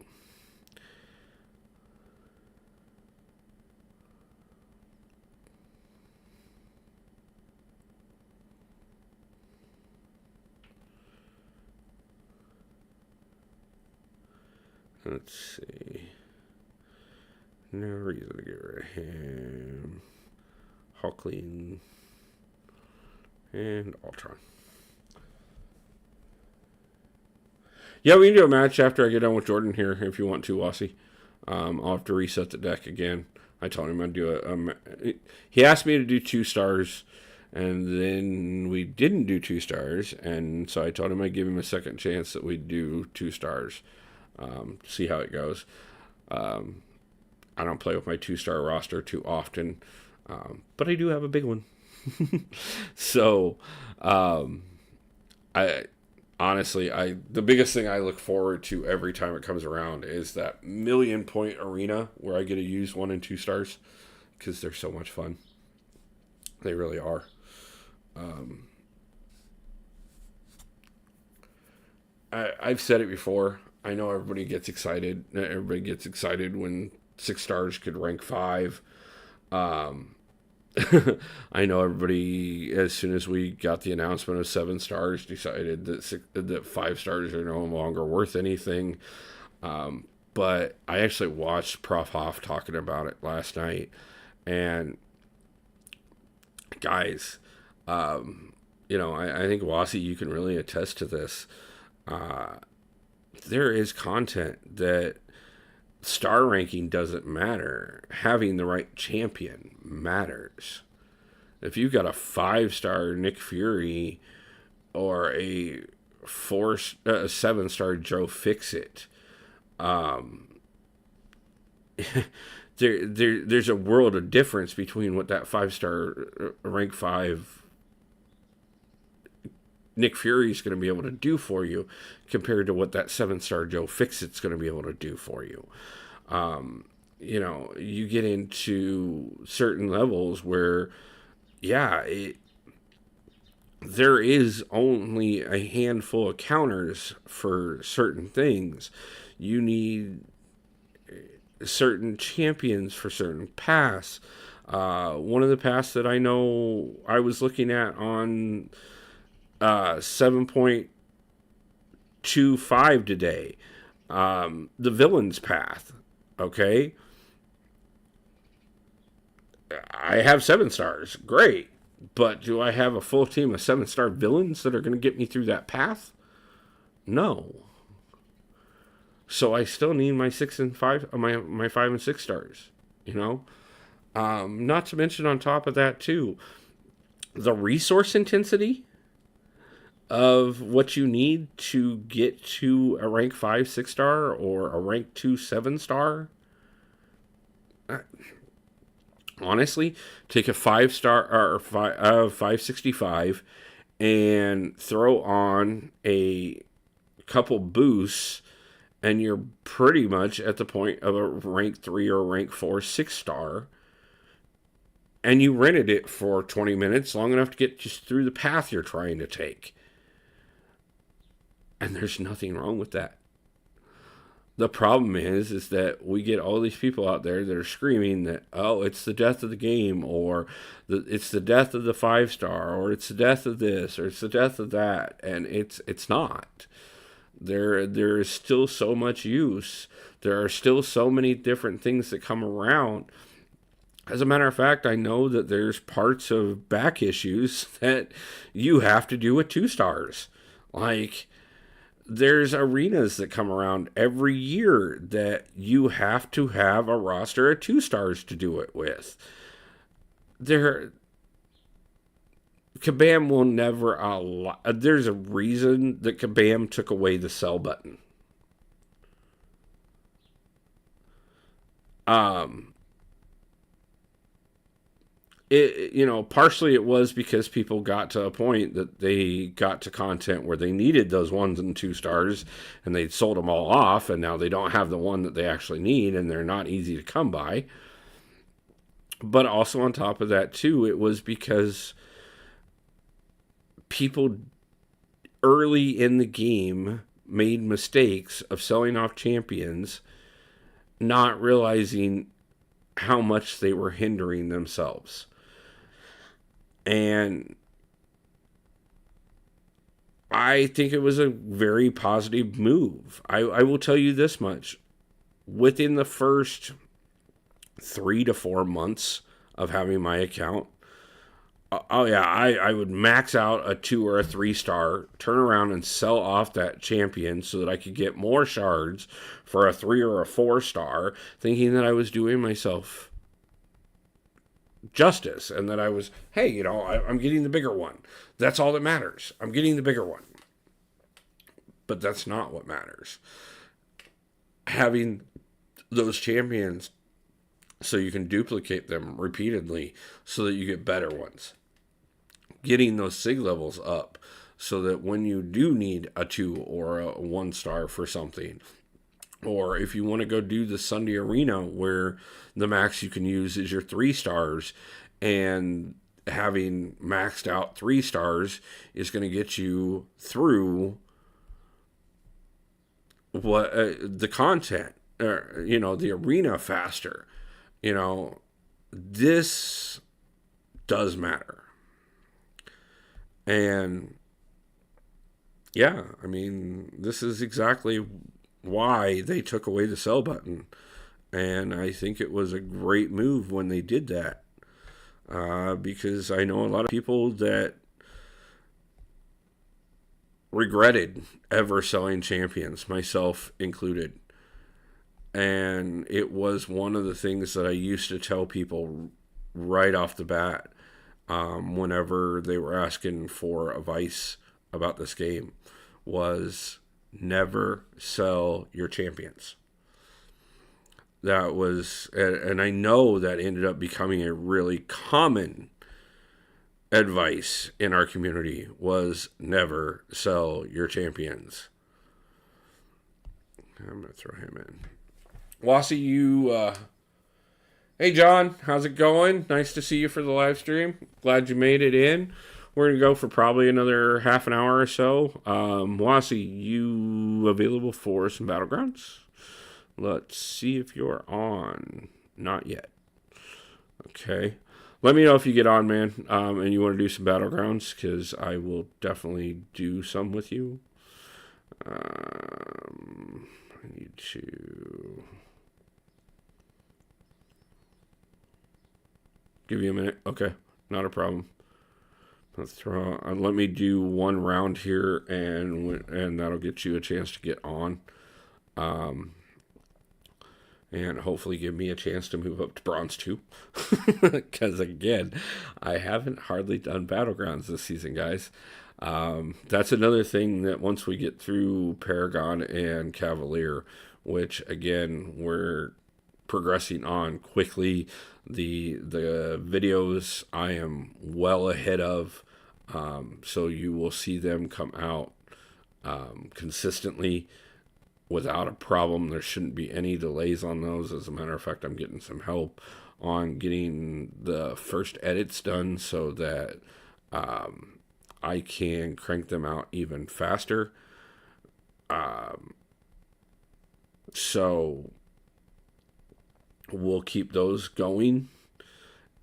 let's see. No reason to get rid of him. Hawkling and Ultron. Yeah, we can do a match after I get done with Jordan here, if you want to, Wasi. I'll have to reset the deck again. I told him I'd do he asked me to do 2 stars, and then we didn't do 2 stars, and so I told him I'd give him a second chance that we'd do 2 stars. See how it goes. I don't play with my 2-star roster too often, but I do have a big one. So, the biggest thing I look forward to every time it comes around is that 1,000,000-point arena where I get to use 1 and 2 stars, because they're so much fun. They really are. I've said it before. I know everybody gets excited. Everybody gets excited when 6 stars could rank 5. I know everybody, as soon as we got the announcement of 7 stars, decided that 5 stars are no longer worth anything. But I actually watched Prof Hoff talking about it last night. And guys, I think Wasi, you can really attest to this. There is content that star ranking doesn't matter. Having the right champion matters. If you've got a 5-star Nick Fury or a 7-star Joe Fixit, there's a world of difference between what that 5-star rank 5 Nick Fury is going to be able to do for you compared to what that 7-star Joe Fixit's going to be able to do for you. You get into certain levels where, there is only a handful of counters for certain things. You need certain champions for certain paths. One of the paths that I know I was looking at on 7.25 today, the villain's path. Okay, I have 7 stars, great, but do I have a full team of 7-star villains that are going to get me through that path? No. So I still need my 6 and 5, my 5 and 6 stars. Not to mention on top of that too, the resource intensity of what you need to get to a rank 5 6-star or a rank 2 7-star. Honestly, take a 5-star or 565 and throw on a couple boosts, and you're pretty much at the point of a rank 3 or rank 4 6-star. And you rented it for 20 minutes, long enough to get just through the path you're trying to take. And there's nothing wrong with that. The problem is that we get all these people out there that are screaming that, oh, it's the death of the game, or it's the death of the 5-star, or it's the death of this, or it's the death of that, and it's not. There is still so much use. There are still so many different things that come around. As a matter of fact, I know that there's parts of back issues that you have to do with 2-stars. Like, there's arenas that come around every year that you have to have a roster of 2-stars to do it with. Kabam will never allow. There's a reason that Kabam took away the sell button. Partially it was because people got to a point that they got to content where they needed those 1s and 2-stars, and they'd sold them all off, and now they don't have the one that they actually need, and they're not easy to come by. But also on top of that too, it was because people early in the game made mistakes of selling off champions, not realizing how much they were hindering themselves. And I think it was a very positive move. I will tell you this much. Within the first 3 to 4 months of having my account, I would max out a 2 or a 3-star, turn around and sell off that champion so that I could get more shards for a 3 or a 4-star, thinking that I was doing myself justice, and that I was, hey, I'm getting the bigger one. That's all that matters. I'm getting the bigger one. But that's not what matters. Having those champions so you can duplicate them repeatedly so that you get better ones. Getting those SIG levels up so that when you do need a 2 or a 1-star for something, or if you want to go do the Sunday Arena where the max you can use is your 3-stars, and having maxed out 3-stars is going to get you through what the content, or the arena faster. This does matter. And yeah, I mean, this is exactly why they took away the sell button. And I think it was a great move when they did that. Because I know a lot of people that regretted ever selling champions, myself included. And it was one of the things that I used to tell people right off the bat whenever they were asking for advice about this game, was never sell your champions. That was, and I know that ended up becoming a really common advice in our community, was never sell your champions. I'm going to throw him in. Wassy, hey John, how's it going? Nice to see you for the live stream. Glad you made it in. We're going to go for probably another half an hour or so. Wassy, you available for some Battlegrounds? Let's see if you're on. Not yet. Okay. Let me know if you get on, man, and you want to do some Battlegrounds, because I will definitely do some with you. I need to give you a minute. Okay, not a problem. Let me do one round here, and that'll get you a chance to get on. and hopefully give me a chance to move up to Bronze 2. Because, again, I haven't hardly done Battlegrounds this season, guys. That's another thing that once we get through Paragon and Cavalier, which, again, we're progressing on quickly. The videos I am well ahead of, so you will see them come out consistently without a problem. There shouldn't be any delays on those. As a matter of fact, I'm getting some help on getting the first edits done so that I can crank them out even faster. So we'll keep those going.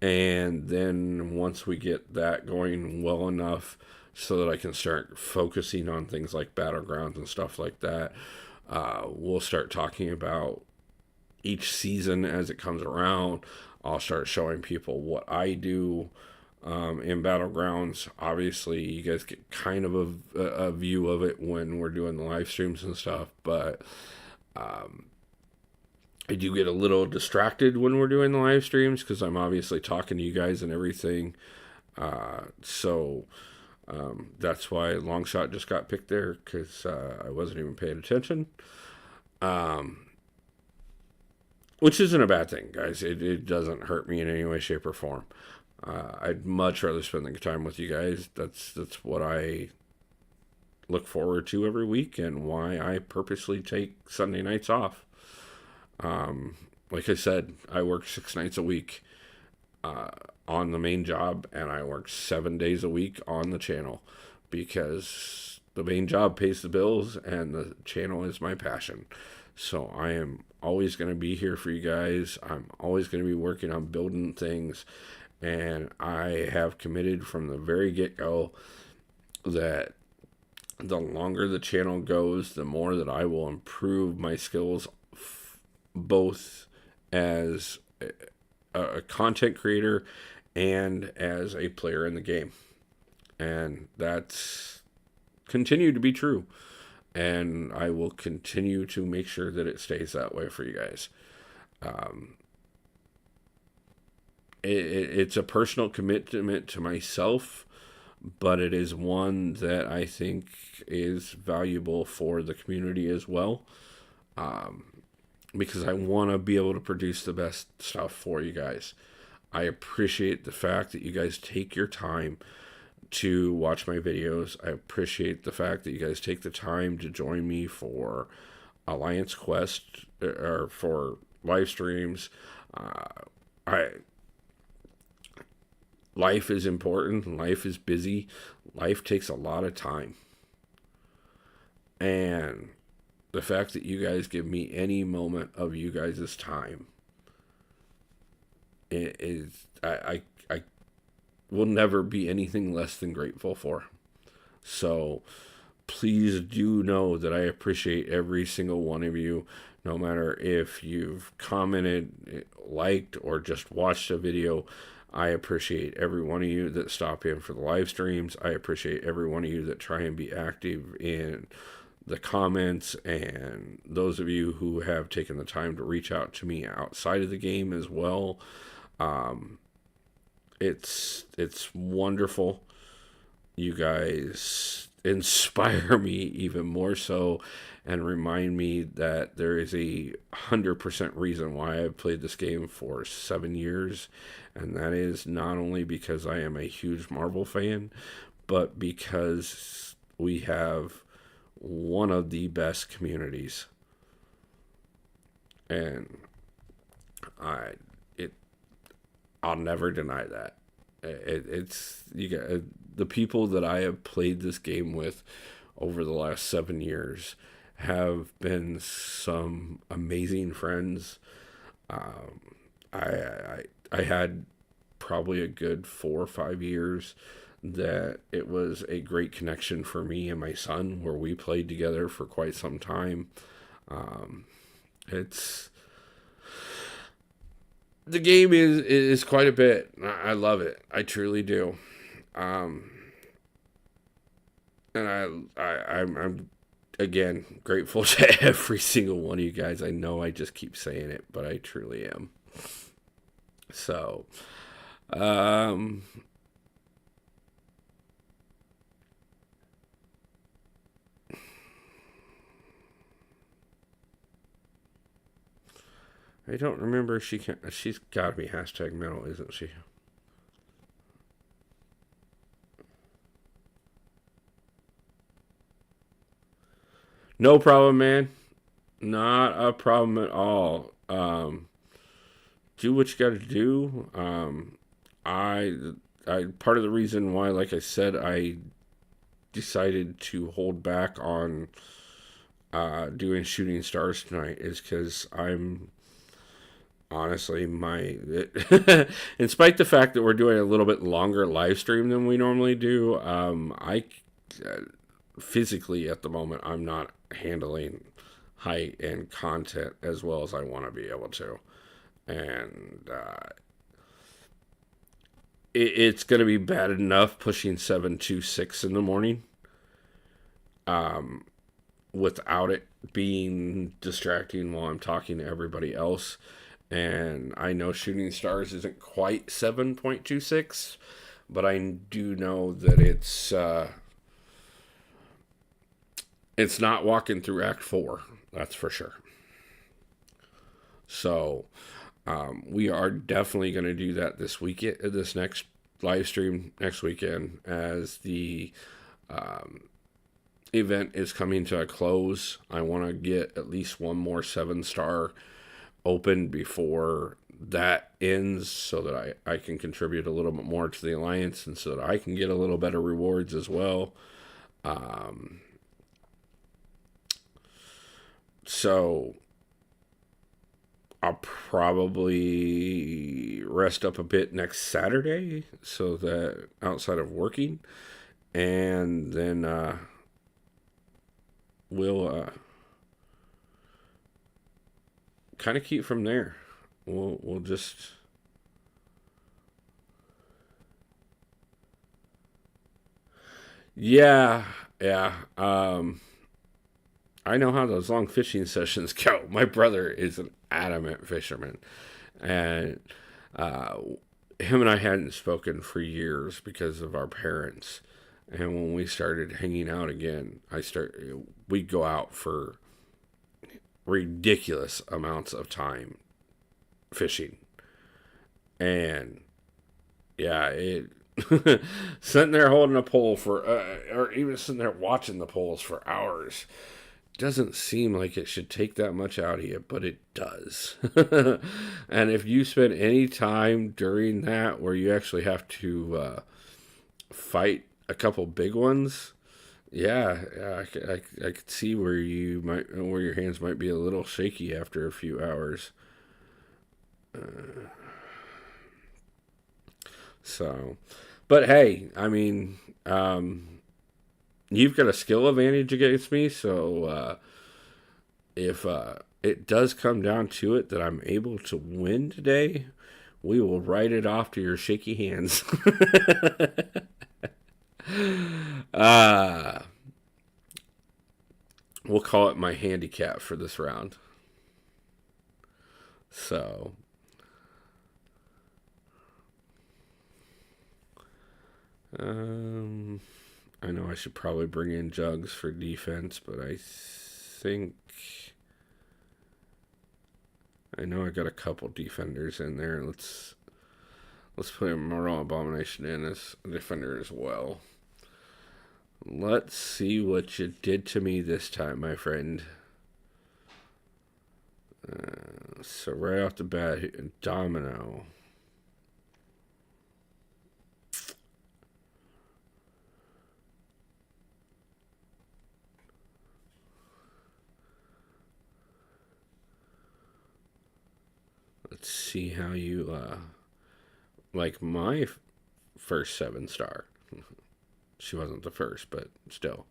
And then once we get that going well enough so that I can start focusing on things like Battlegrounds and stuff like that, we'll start talking about each season as it comes around. I'll start showing people what I do in Battlegrounds. Obviously, you guys get kind of a view of it when we're doing the live streams and stuff, but I do get a little distracted when we're doing the live streams because I'm obviously talking to you guys and everything. So that's why Longshot just got picked there, because I wasn't even paying attention. Which isn't a bad thing, guys. It doesn't hurt me in any way, shape, or form. I'd much rather spend the time with you guys. That's what I look forward to every week, and why I purposely take Sunday nights off. Like I said, I work 6 nights a week on the main job, and I work 7 days a week on the channel, because the main job pays the bills and the channel is my passion. So I am always going to be here for you guys. I'm always going to be working on building things, and I have committed from the very get-go that the longer the channel goes, the more that I will improve my skills, both as a content creator and as a player in the game. And that's continued to be true. And I will continue to make sure that it stays that way for you guys. It's a personal commitment to myself, but it is one that I think is valuable for the community as well. Because I want to be able to produce the best stuff for you guys. I appreciate the fact that you guys take your time to watch my videos. I appreciate the fact that you guys take the time to join me for Alliance Quest or for live streams. Life is important. Life is busy. Life takes a lot of time. And the fact that you guys give me any moment of you guys' time I will never be anything less than grateful for. So please do know that I appreciate every single one of you, no matter if you've commented, liked, or just watched a video. I appreciate every one of you that stop in for the live streams. I appreciate every one of you that try and be active in the comments, and those of you who have taken the time to reach out to me outside of the game as well. It's wonderful. You guys inspire me even more so, and remind me that there is 100% reason why I've played this game for 7 years, and that is not only because I am a huge Marvel fan, but because we have one of the best communities. And I'll never deny that. It's you got the people that I have played this game with over the last 7 years have been some amazing friends. I had probably a good 4 or 5 years that it was a great connection for me and my son, where we played together for quite some time. The game is quite a bit. I love it. I truly do. And I'm again, grateful to every single one of you guys. I know I just keep saying it, but I truly am. So, um, I don't remember if she can. She's got to be hashtag metal, isn't she? No problem, man. Not a problem at all. Do what you got to do. I, I part of the reason why, like I said, I decided to hold back on doing shooting stars tonight is because I'm honestly in spite the fact that we're doing a little bit longer live stream than we normally do, I physically at the moment I'm not handling high end content as well as I want to be able to, and it's going to be bad enough pushing 7 to 6 in the morning without it being distracting while I'm talking to everybody else. And I know shooting stars isn't quite 7.26, but I do know that it's not walking through Act 4. That's for sure. So we are definitely going to do that this weekend, this next live stream next weekend, as the event is coming to a close. I want to get at least one more 7-star open before that ends so that I can contribute a little bit more to the alliance and so that I can get a little better rewards as well. So I'll probably rest up a bit next Saturday so that outside of working, and then we'll kind of keep from there. We'll just yeah. I know how those long fishing sessions go. My brother is an adamant fisherman, and uh, him and I hadn't spoken for years because of our parents. And when we started hanging out again, we'd go out for ridiculous amounts of time fishing, and yeah, it sitting there holding a pole for, or even sitting there watching the poles for hours doesn't seem like it should take that much out of you, but it does. And if you spend any time during that where you actually have to fight a couple big ones, yeah, I could see where your hands might be a little shaky after a few hours. So, but hey, I mean, you've got a skill advantage against me, so if it does come down to it that I'm able to win today, we will write it off to your shaky hands. uh, we'll call it my handicap for this round. So, um, I know I should probably bring in Jugs for defense, but I know I got a couple defenders in there. Let's put a Moral Abomination in as a defender as well. Let's see what you did to me this time, my friend. So right off the bat, Domino. Let's see how you like my first 7-star. She wasn't the first, but still.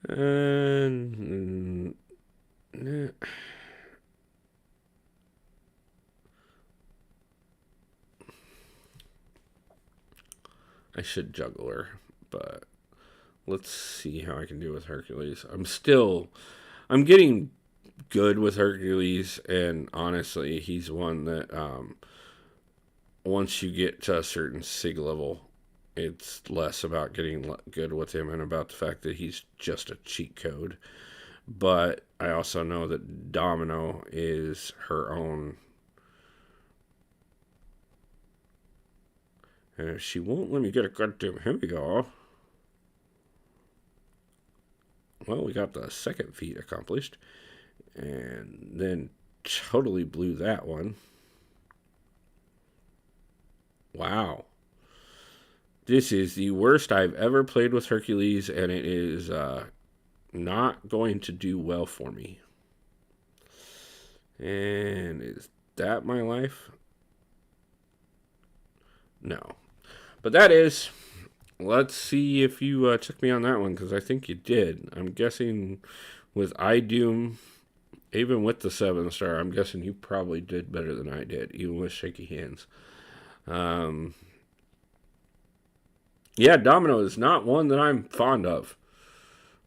And I should juggle her, but Let's see how I can do with Hercules. I'm getting good with Hercules, and honestly, he's one that once you get to a certain sig level, it's less about getting good with him and about the fact that he's just a cheat code. But I also know that Domino is her own. And if she won't let me get a goddamn, here we go. Well, we got the second feat accomplished. And then totally blew that one. Wow. This is the worst I've ever played with Hercules, and it is not going to do well for me. And is that my life? No. But that is. Let's see if you took me on that one, because I think you did. I'm guessing with iDoom, even with the 7-star, I'm guessing you probably did better than I did, even with shaky hands. Yeah, Domino is not one that I'm fond of.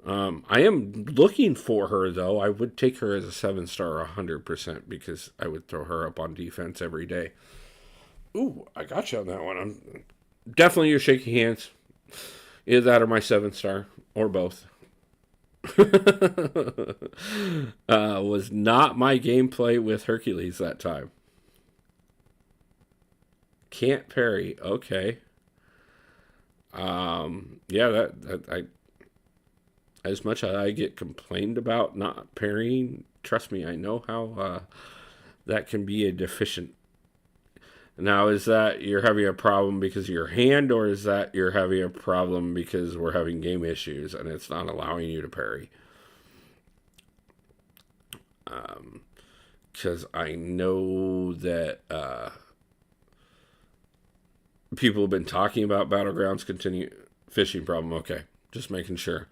I am looking for her, though. I would take her as a 7-star 100% because I would throw her up on defense every day. Ooh, I got you on that one. I'm definitely your shaky hands. Either that or my 7-star, or both. Was not my gameplay with Hercules that time. Can't parry. Okay. Yeah, that I as much as I get complained about not parrying, trust me, I know how that can be a deficient. Now, is that you're having a problem because of your hand, or is that you're having a problem because we're having game issues and it's not allowing you to parry? Because I know that people have been talking about Battlegrounds continue fishing problem. Okay, just making sure.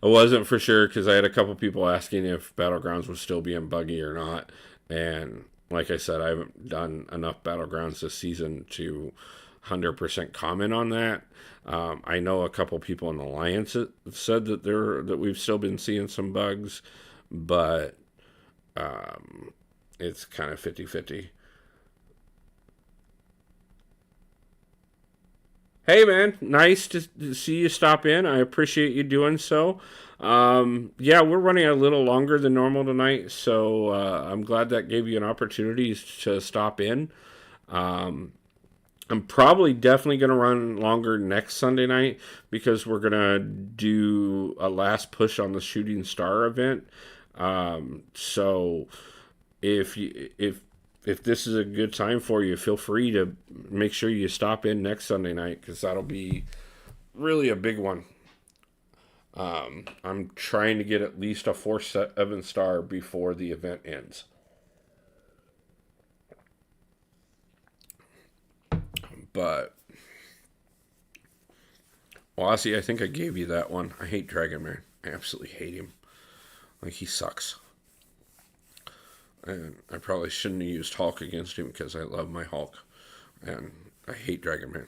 I wasn't for sure because I had a couple people asking if Battlegrounds was still being buggy or not. And like I said, I haven't done enough Battlegrounds this season to 100% comment on that. I know a couple people in the Alliance said that we've still been seeing some bugs, but it's kind of 50-50. Hey, man, nice to see you stop in. I appreciate you doing so. Yeah, we're running a little longer than normal tonight, so I'm glad that gave you an opportunity to stop in. Um, I'm probably definitely going to run longer next Sunday night because we're going to do a last push on the Shooting Star event. So if this is a good time for you, feel free to make sure you stop in next Sunday night because that'll be really a big one. I'm trying to get at least a 4-7-star before the event ends. But Wasi, I think I gave you that one. I hate Dragon Man. I absolutely hate him. Like, he sucks. And I probably shouldn't have used Hulk against him because I love my Hulk. And I hate Dragon Man.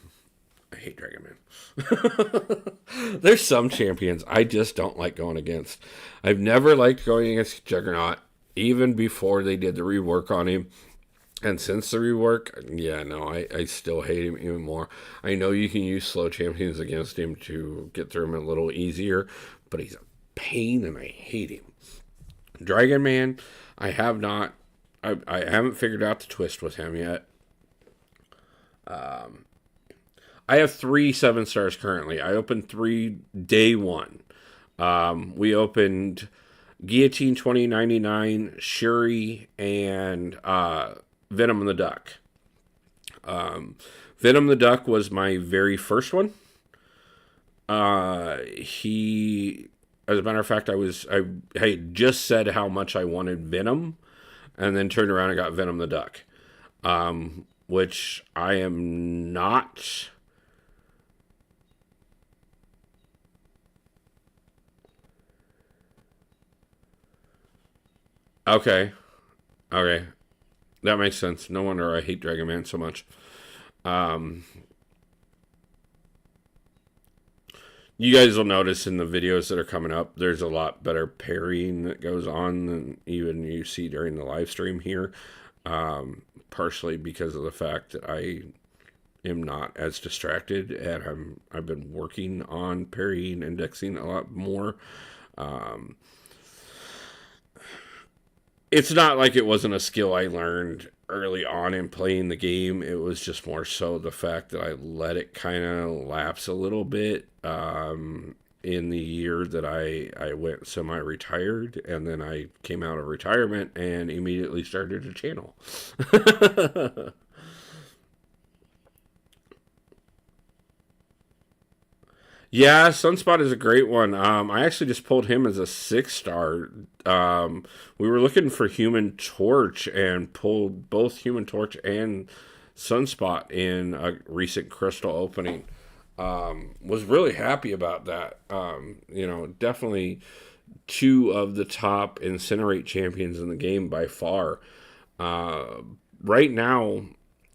I hate Dragon Man. There's some champions I just don't like going against. I've never liked going against Juggernaut, even before they did the rework on him. And since the rework, yeah, no, I still hate him even more. I know you can use slow champions against him to get through him a little easier, but he's a pain and I hate him. Dragon Man, I have not. I haven't figured out the twist with him yet. I have 3 7-stars currently. I opened 3 day one. We opened Guillotine 2099, Shuri, and Venom the Duck. Venom the Duck was my very first one. He, as a matter of fact, I had just said how much I wanted Venom, and then turned around and got Venom the Duck, which I am not. Okay, okay, that makes sense. No wonder I hate Dragon Man so much. Um, You guys will notice in the videos that are coming up, there's a lot better pairing that goes on than even you see during the live stream here. Partially because of the fact that I am not as distracted, and I've been working on parrying, indexing a lot more. Um, it's not like it wasn't a skill I learned early on in playing the game. It was just more so the fact that I let it kind of lapse a little bit in the year that I went semi-retired, and then I came out of retirement and immediately started a channel. Yeah, Sunspot is a great one. I actually just pulled him as a 6 star. We were looking for Human Torch and pulled both Human Torch and Sunspot in a recent crystal opening. Was really happy about that. Definitely two of the top incinerate champions in the game by far. Uh, right now,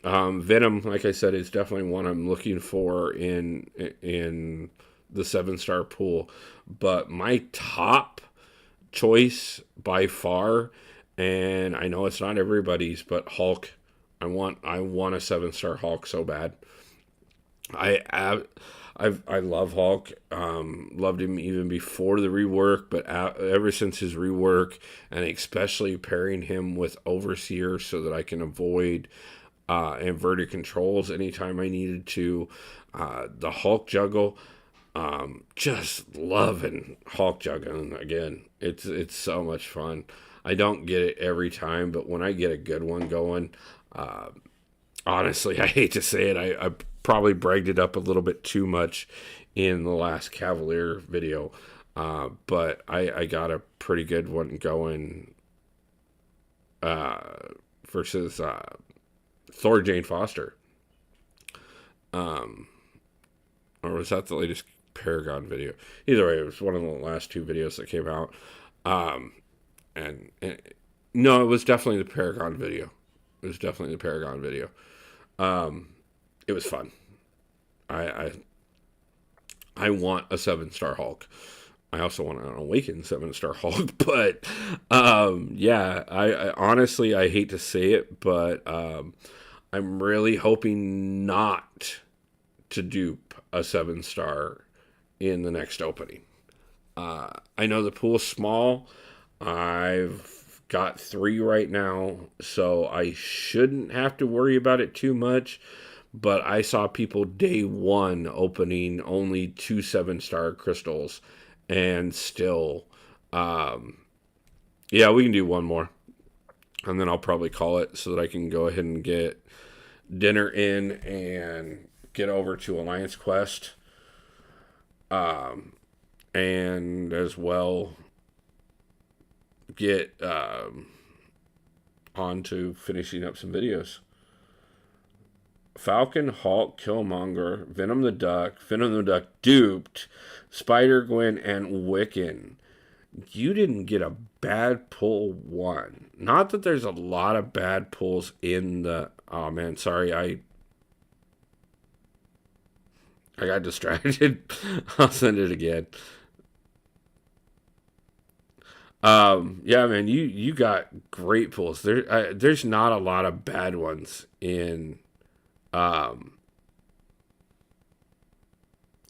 Venom, like I said, is definitely one I'm looking for in the 7 star pool. But my top choice by far, and I know it's not everybody's, but Hulk. I want a 7 star Hulk so bad. I love Hulk. Loved him even before the rework, but ever since his rework, and especially pairing him with Overseer so that I can avoid inverted controls anytime I needed to. The Hulk juggle, just loving Hulk juggling again. It's so much fun. I don't get it every time, but when I get a good one going, uh, honestly, I hate to say it, I probably bragged it up a little bit too much in the last Cavalier video, but I got a pretty good one going uh, versus Thor Jane Foster. Um, or was that the latest Paragon video? Either way, it was one of the last 2 videos that came out. Um, and no, it was definitely the Paragon video. It was definitely the Paragon video. Um, it was fun. I, I I want a 7 star Hulk. I also want an Awakened 7 star Hulk, but yeah, I honestly I hate to say it, but I'm really hoping not to dupe a 7 star in the next opening. I know the pool's small. I've got 3 right now, so I shouldn't have to worry about it too much. But I saw people day one opening only 2 7 star crystals, and still, um, yeah, we can do one more, and then I'll probably call it so that I can go ahead and get dinner in and get over to Alliance Quest, and as well get on to finishing up some videos. Falcon, Hulk, Killmonger, Venom the Duck duped, Spider Gwen, and Wiccan. You didn't get a bad pull one. Not that there's a lot of bad pulls in the. Oh man, sorry, I got distracted. I'll send it again. Yeah, man, you got great pulls. There's not a lot of bad ones um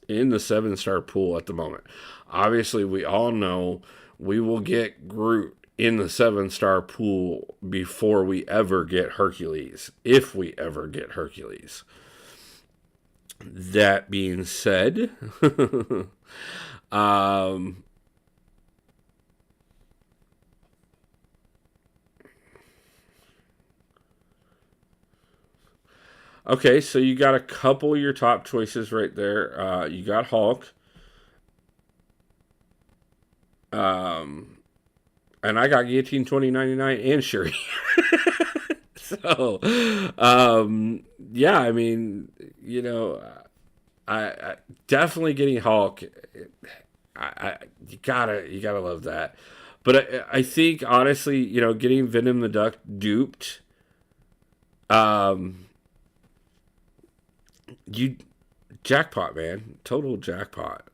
in the 7 star pool at the moment. Obviously, we all know we will get Groot in the 7 star pool before we ever get Hercules, if we ever get Hercules. That being said, um, okay, so you got a couple of your top choices right there. You got Hulk, um, and I got Guillotine 2099 and Shuri. So, yeah, I mean, you know, I definitely getting Hulk. You gotta love that. But I think honestly, getting Venom the Duck duped, um, you jackpot, man, total jackpot.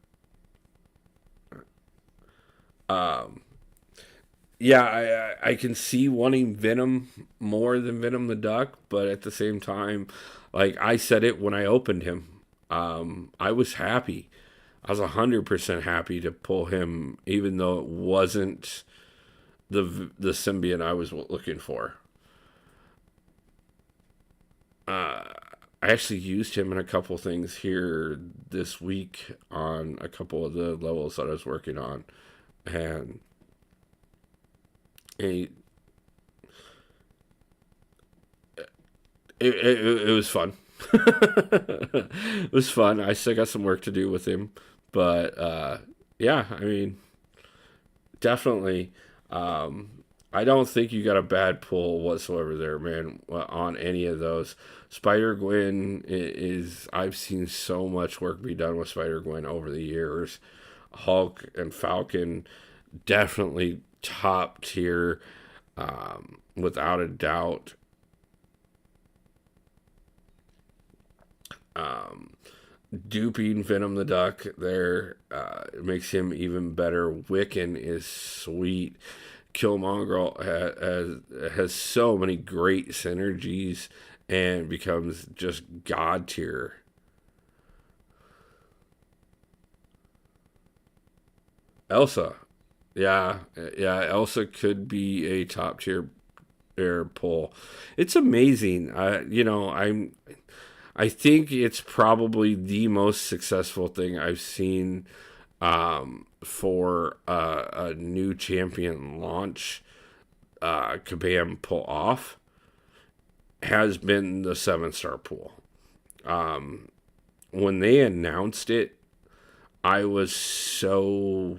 Um, yeah, I can see wanting Venom more than Venom the Duck, but at the same time, like I said it when I opened him, I was happy. I was 100% happy to pull him, even though it wasn't the symbiote I was looking for. I actually used him in a couple things here this week on a couple of the levels that I was working on, and it, it was fun. It was fun. I still got some work to do with him, but yeah, I mean, definitely. I don't think you got a bad pull whatsoever there, man, on any of those. Spider Gwen is. I've seen so much work be done with Spider Gwen over the years. Hulk and Falcon, definitely top tier, without a doubt. Um, Duping Venom the Duck there makes him even better. Wiccan is sweet. Killmonger has so many great synergies and becomes just god tier. Elsa, yeah, yeah, Elsa could be a top tier air pull. It's amazing. I think it's probably the most successful thing I've seen for a new champion launch. Kabam pull off has been the 7-star pool. When they announced it, I was so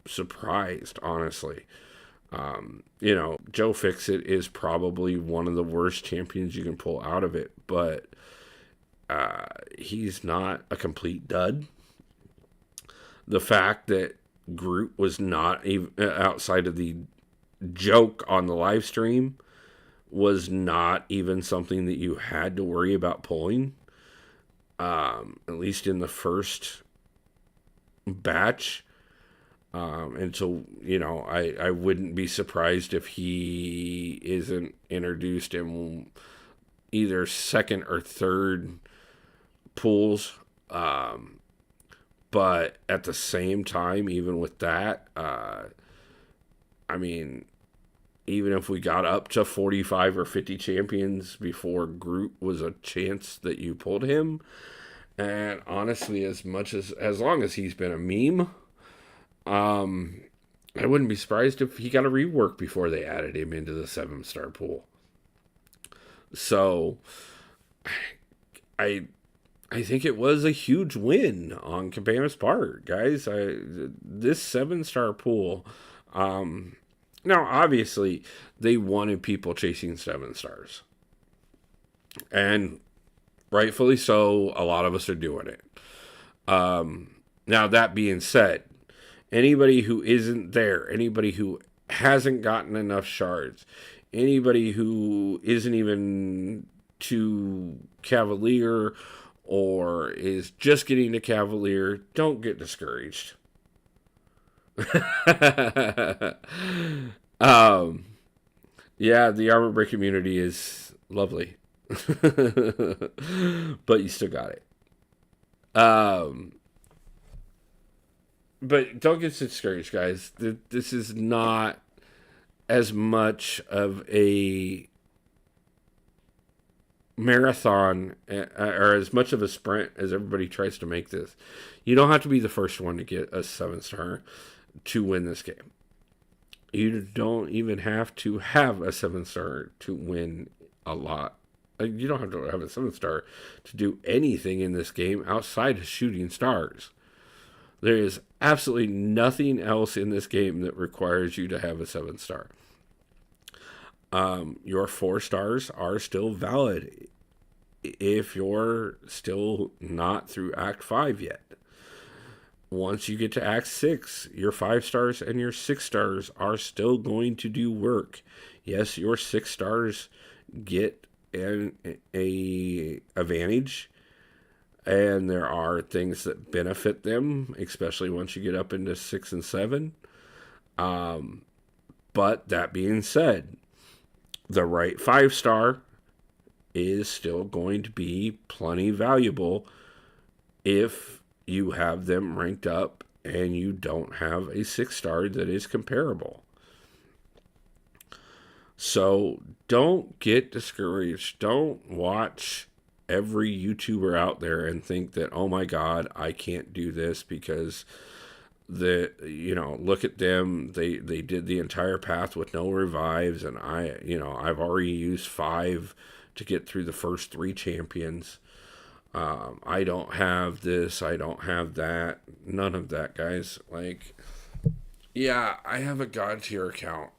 surprised, honestly. Joe Fixit is probably one of the worst champions you can pull out of it, but he's not a complete dud. The fact that Groot was not even outside of the joke on the live stream was not even something that you had to worry about pulling. At least in the first batch. And so, I wouldn't be surprised if he isn't introduced in either second or third pools. But at the same time, even with that, I mean, even if we got up to 45 or 50 champions before Groot was a chance that you pulled him, and honestly, as long as he's been a meme, I wouldn't be surprised if he got a rework before they added him into the 7-star pool. So, I I think it was a huge win on Cabana's part, guys. This 7-star pool. Now, obviously, they wanted people chasing 7 stars, and rightfully so. A lot of us are doing it. Now, that being said, anybody who isn't there, anybody who hasn't gotten enough shards, anybody who isn't even to Cavalier or is just getting to Cavalier, don't get discouraged. um, yeah, the armor break community is lovely, but you still got it. Um, but don't get discouraged, guys. This is not as much of a marathon or as much of a sprint as everybody tries to make this. You don't have to be the first one to get a 7-star to win this game. You don't even have to have a 7-star to win a lot. You don't have to have a 7-star to do anything in this game outside of shooting stars. There is absolutely nothing else in this game that requires you to have a 7-star. Your 4 stars are still valid if you're still not through Act 5 yet. Once you get to Act 6, your 5 stars and your 6 stars are still going to do work. Yes, your 6 stars get a advantage, and there are things that benefit them, especially once you get up into 6 and 7. But that being said, the right 5-star is still going to be plenty valuable if you have them ranked up and you don't have a 6-star that is comparable. So don't get discouraged. Don't watch every YouTuber out there and think that, oh my God, I can't do this because look at them. They did the entire path with no revives, and I've already used 5 to get through the first 3 champions. I don't have this, I don't have that. None of that, guys. Like, yeah, I have a God tier account.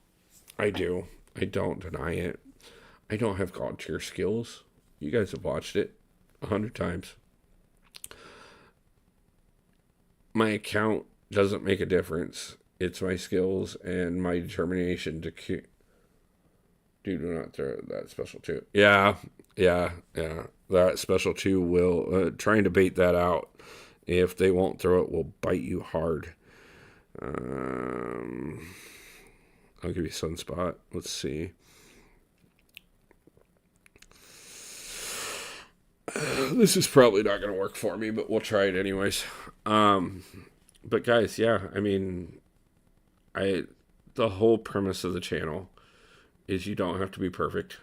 I do. I don't deny it. I don't have God tier skills. You guys have watched it 100 times. My account doesn't make a difference. It's my skills and my determination to do not throw that special 2. Yeah. That special 2 will, trying to bait that out. If they won't throw it, will bite you hard. I'll give you Sunspot. Let's see. This is probably not going to work for me, but we'll try it anyways. But guys, yeah, I mean, the whole premise of the channel is you don't have to be perfect.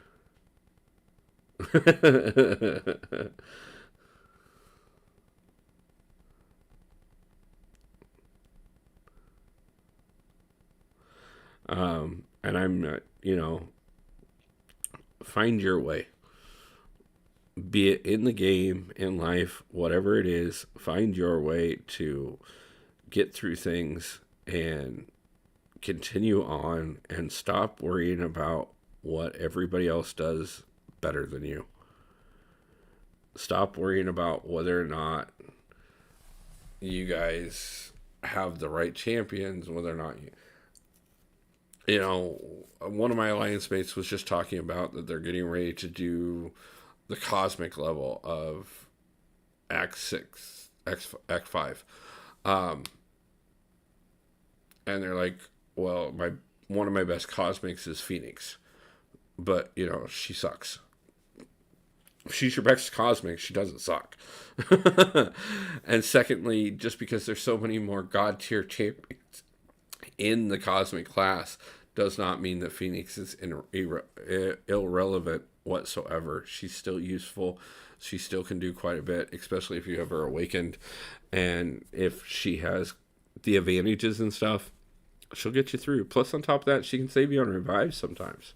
And I'm, find your way. Be it in the game, in life, whatever it is, find your way to get through things and continue on and stop worrying about what everybody else does better than you. Stop worrying about whether or not you guys have the right champions, whether or not one of my alliance mates was just talking about that they're getting ready to do the cosmic level of Act 6, Act 5. And they're like, well, one of my best cosmics is Phoenix. But, she sucks. If she's your best cosmic, she doesn't suck. And secondly, just because there's so many more God tier champions in the cosmic class does not mean that Phoenix is irrelevant whatsoever. She's still useful. She still can do quite a bit, especially if you have her awakened. And if she has the advantages and stuff, she'll get you through. Plus, on top of that, she can save you on revives sometimes.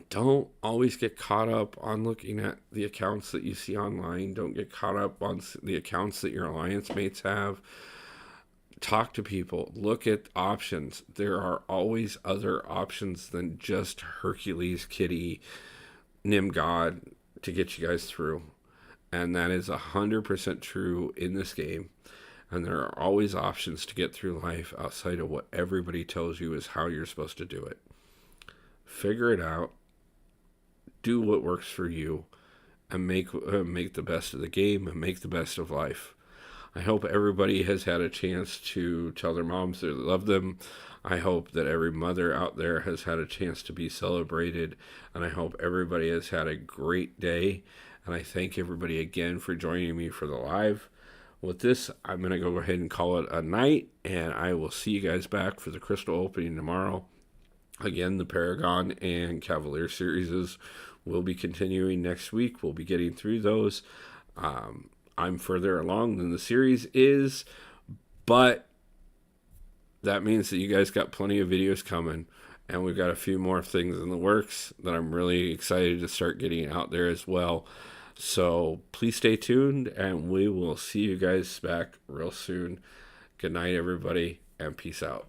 Don't always get caught up on looking at the accounts that you see online. Don't get caught up on the accounts that your alliance mates have. Talk to people. Look at options. There are always other options than just Hercules, Kitty, Nimgod to get you guys through. And that is 100% true in this game. And there are always options to get through life outside of what everybody tells you is how you're supposed to do it. Figure it out. Do what works for you. And make the best of the game and make the best of life. I hope everybody has had a chance to tell their moms they love them. I hope that every mother out there has had a chance to be celebrated. And I hope everybody has had a great day. And I thank everybody again for joining me for the live. With this, I'm going to go ahead and call it a night. And I will see you guys back for the Crystal opening tomorrow. Again, the Paragon and Cavalier series will be continuing next week. We'll be getting through those. I'm further along than the series is, but that means that you guys got plenty of videos coming, and we've got a few more things in the works that I'm really excited to start getting out there as well. So please stay tuned, and we will see you guys back real soon. Good night, everybody, and peace out.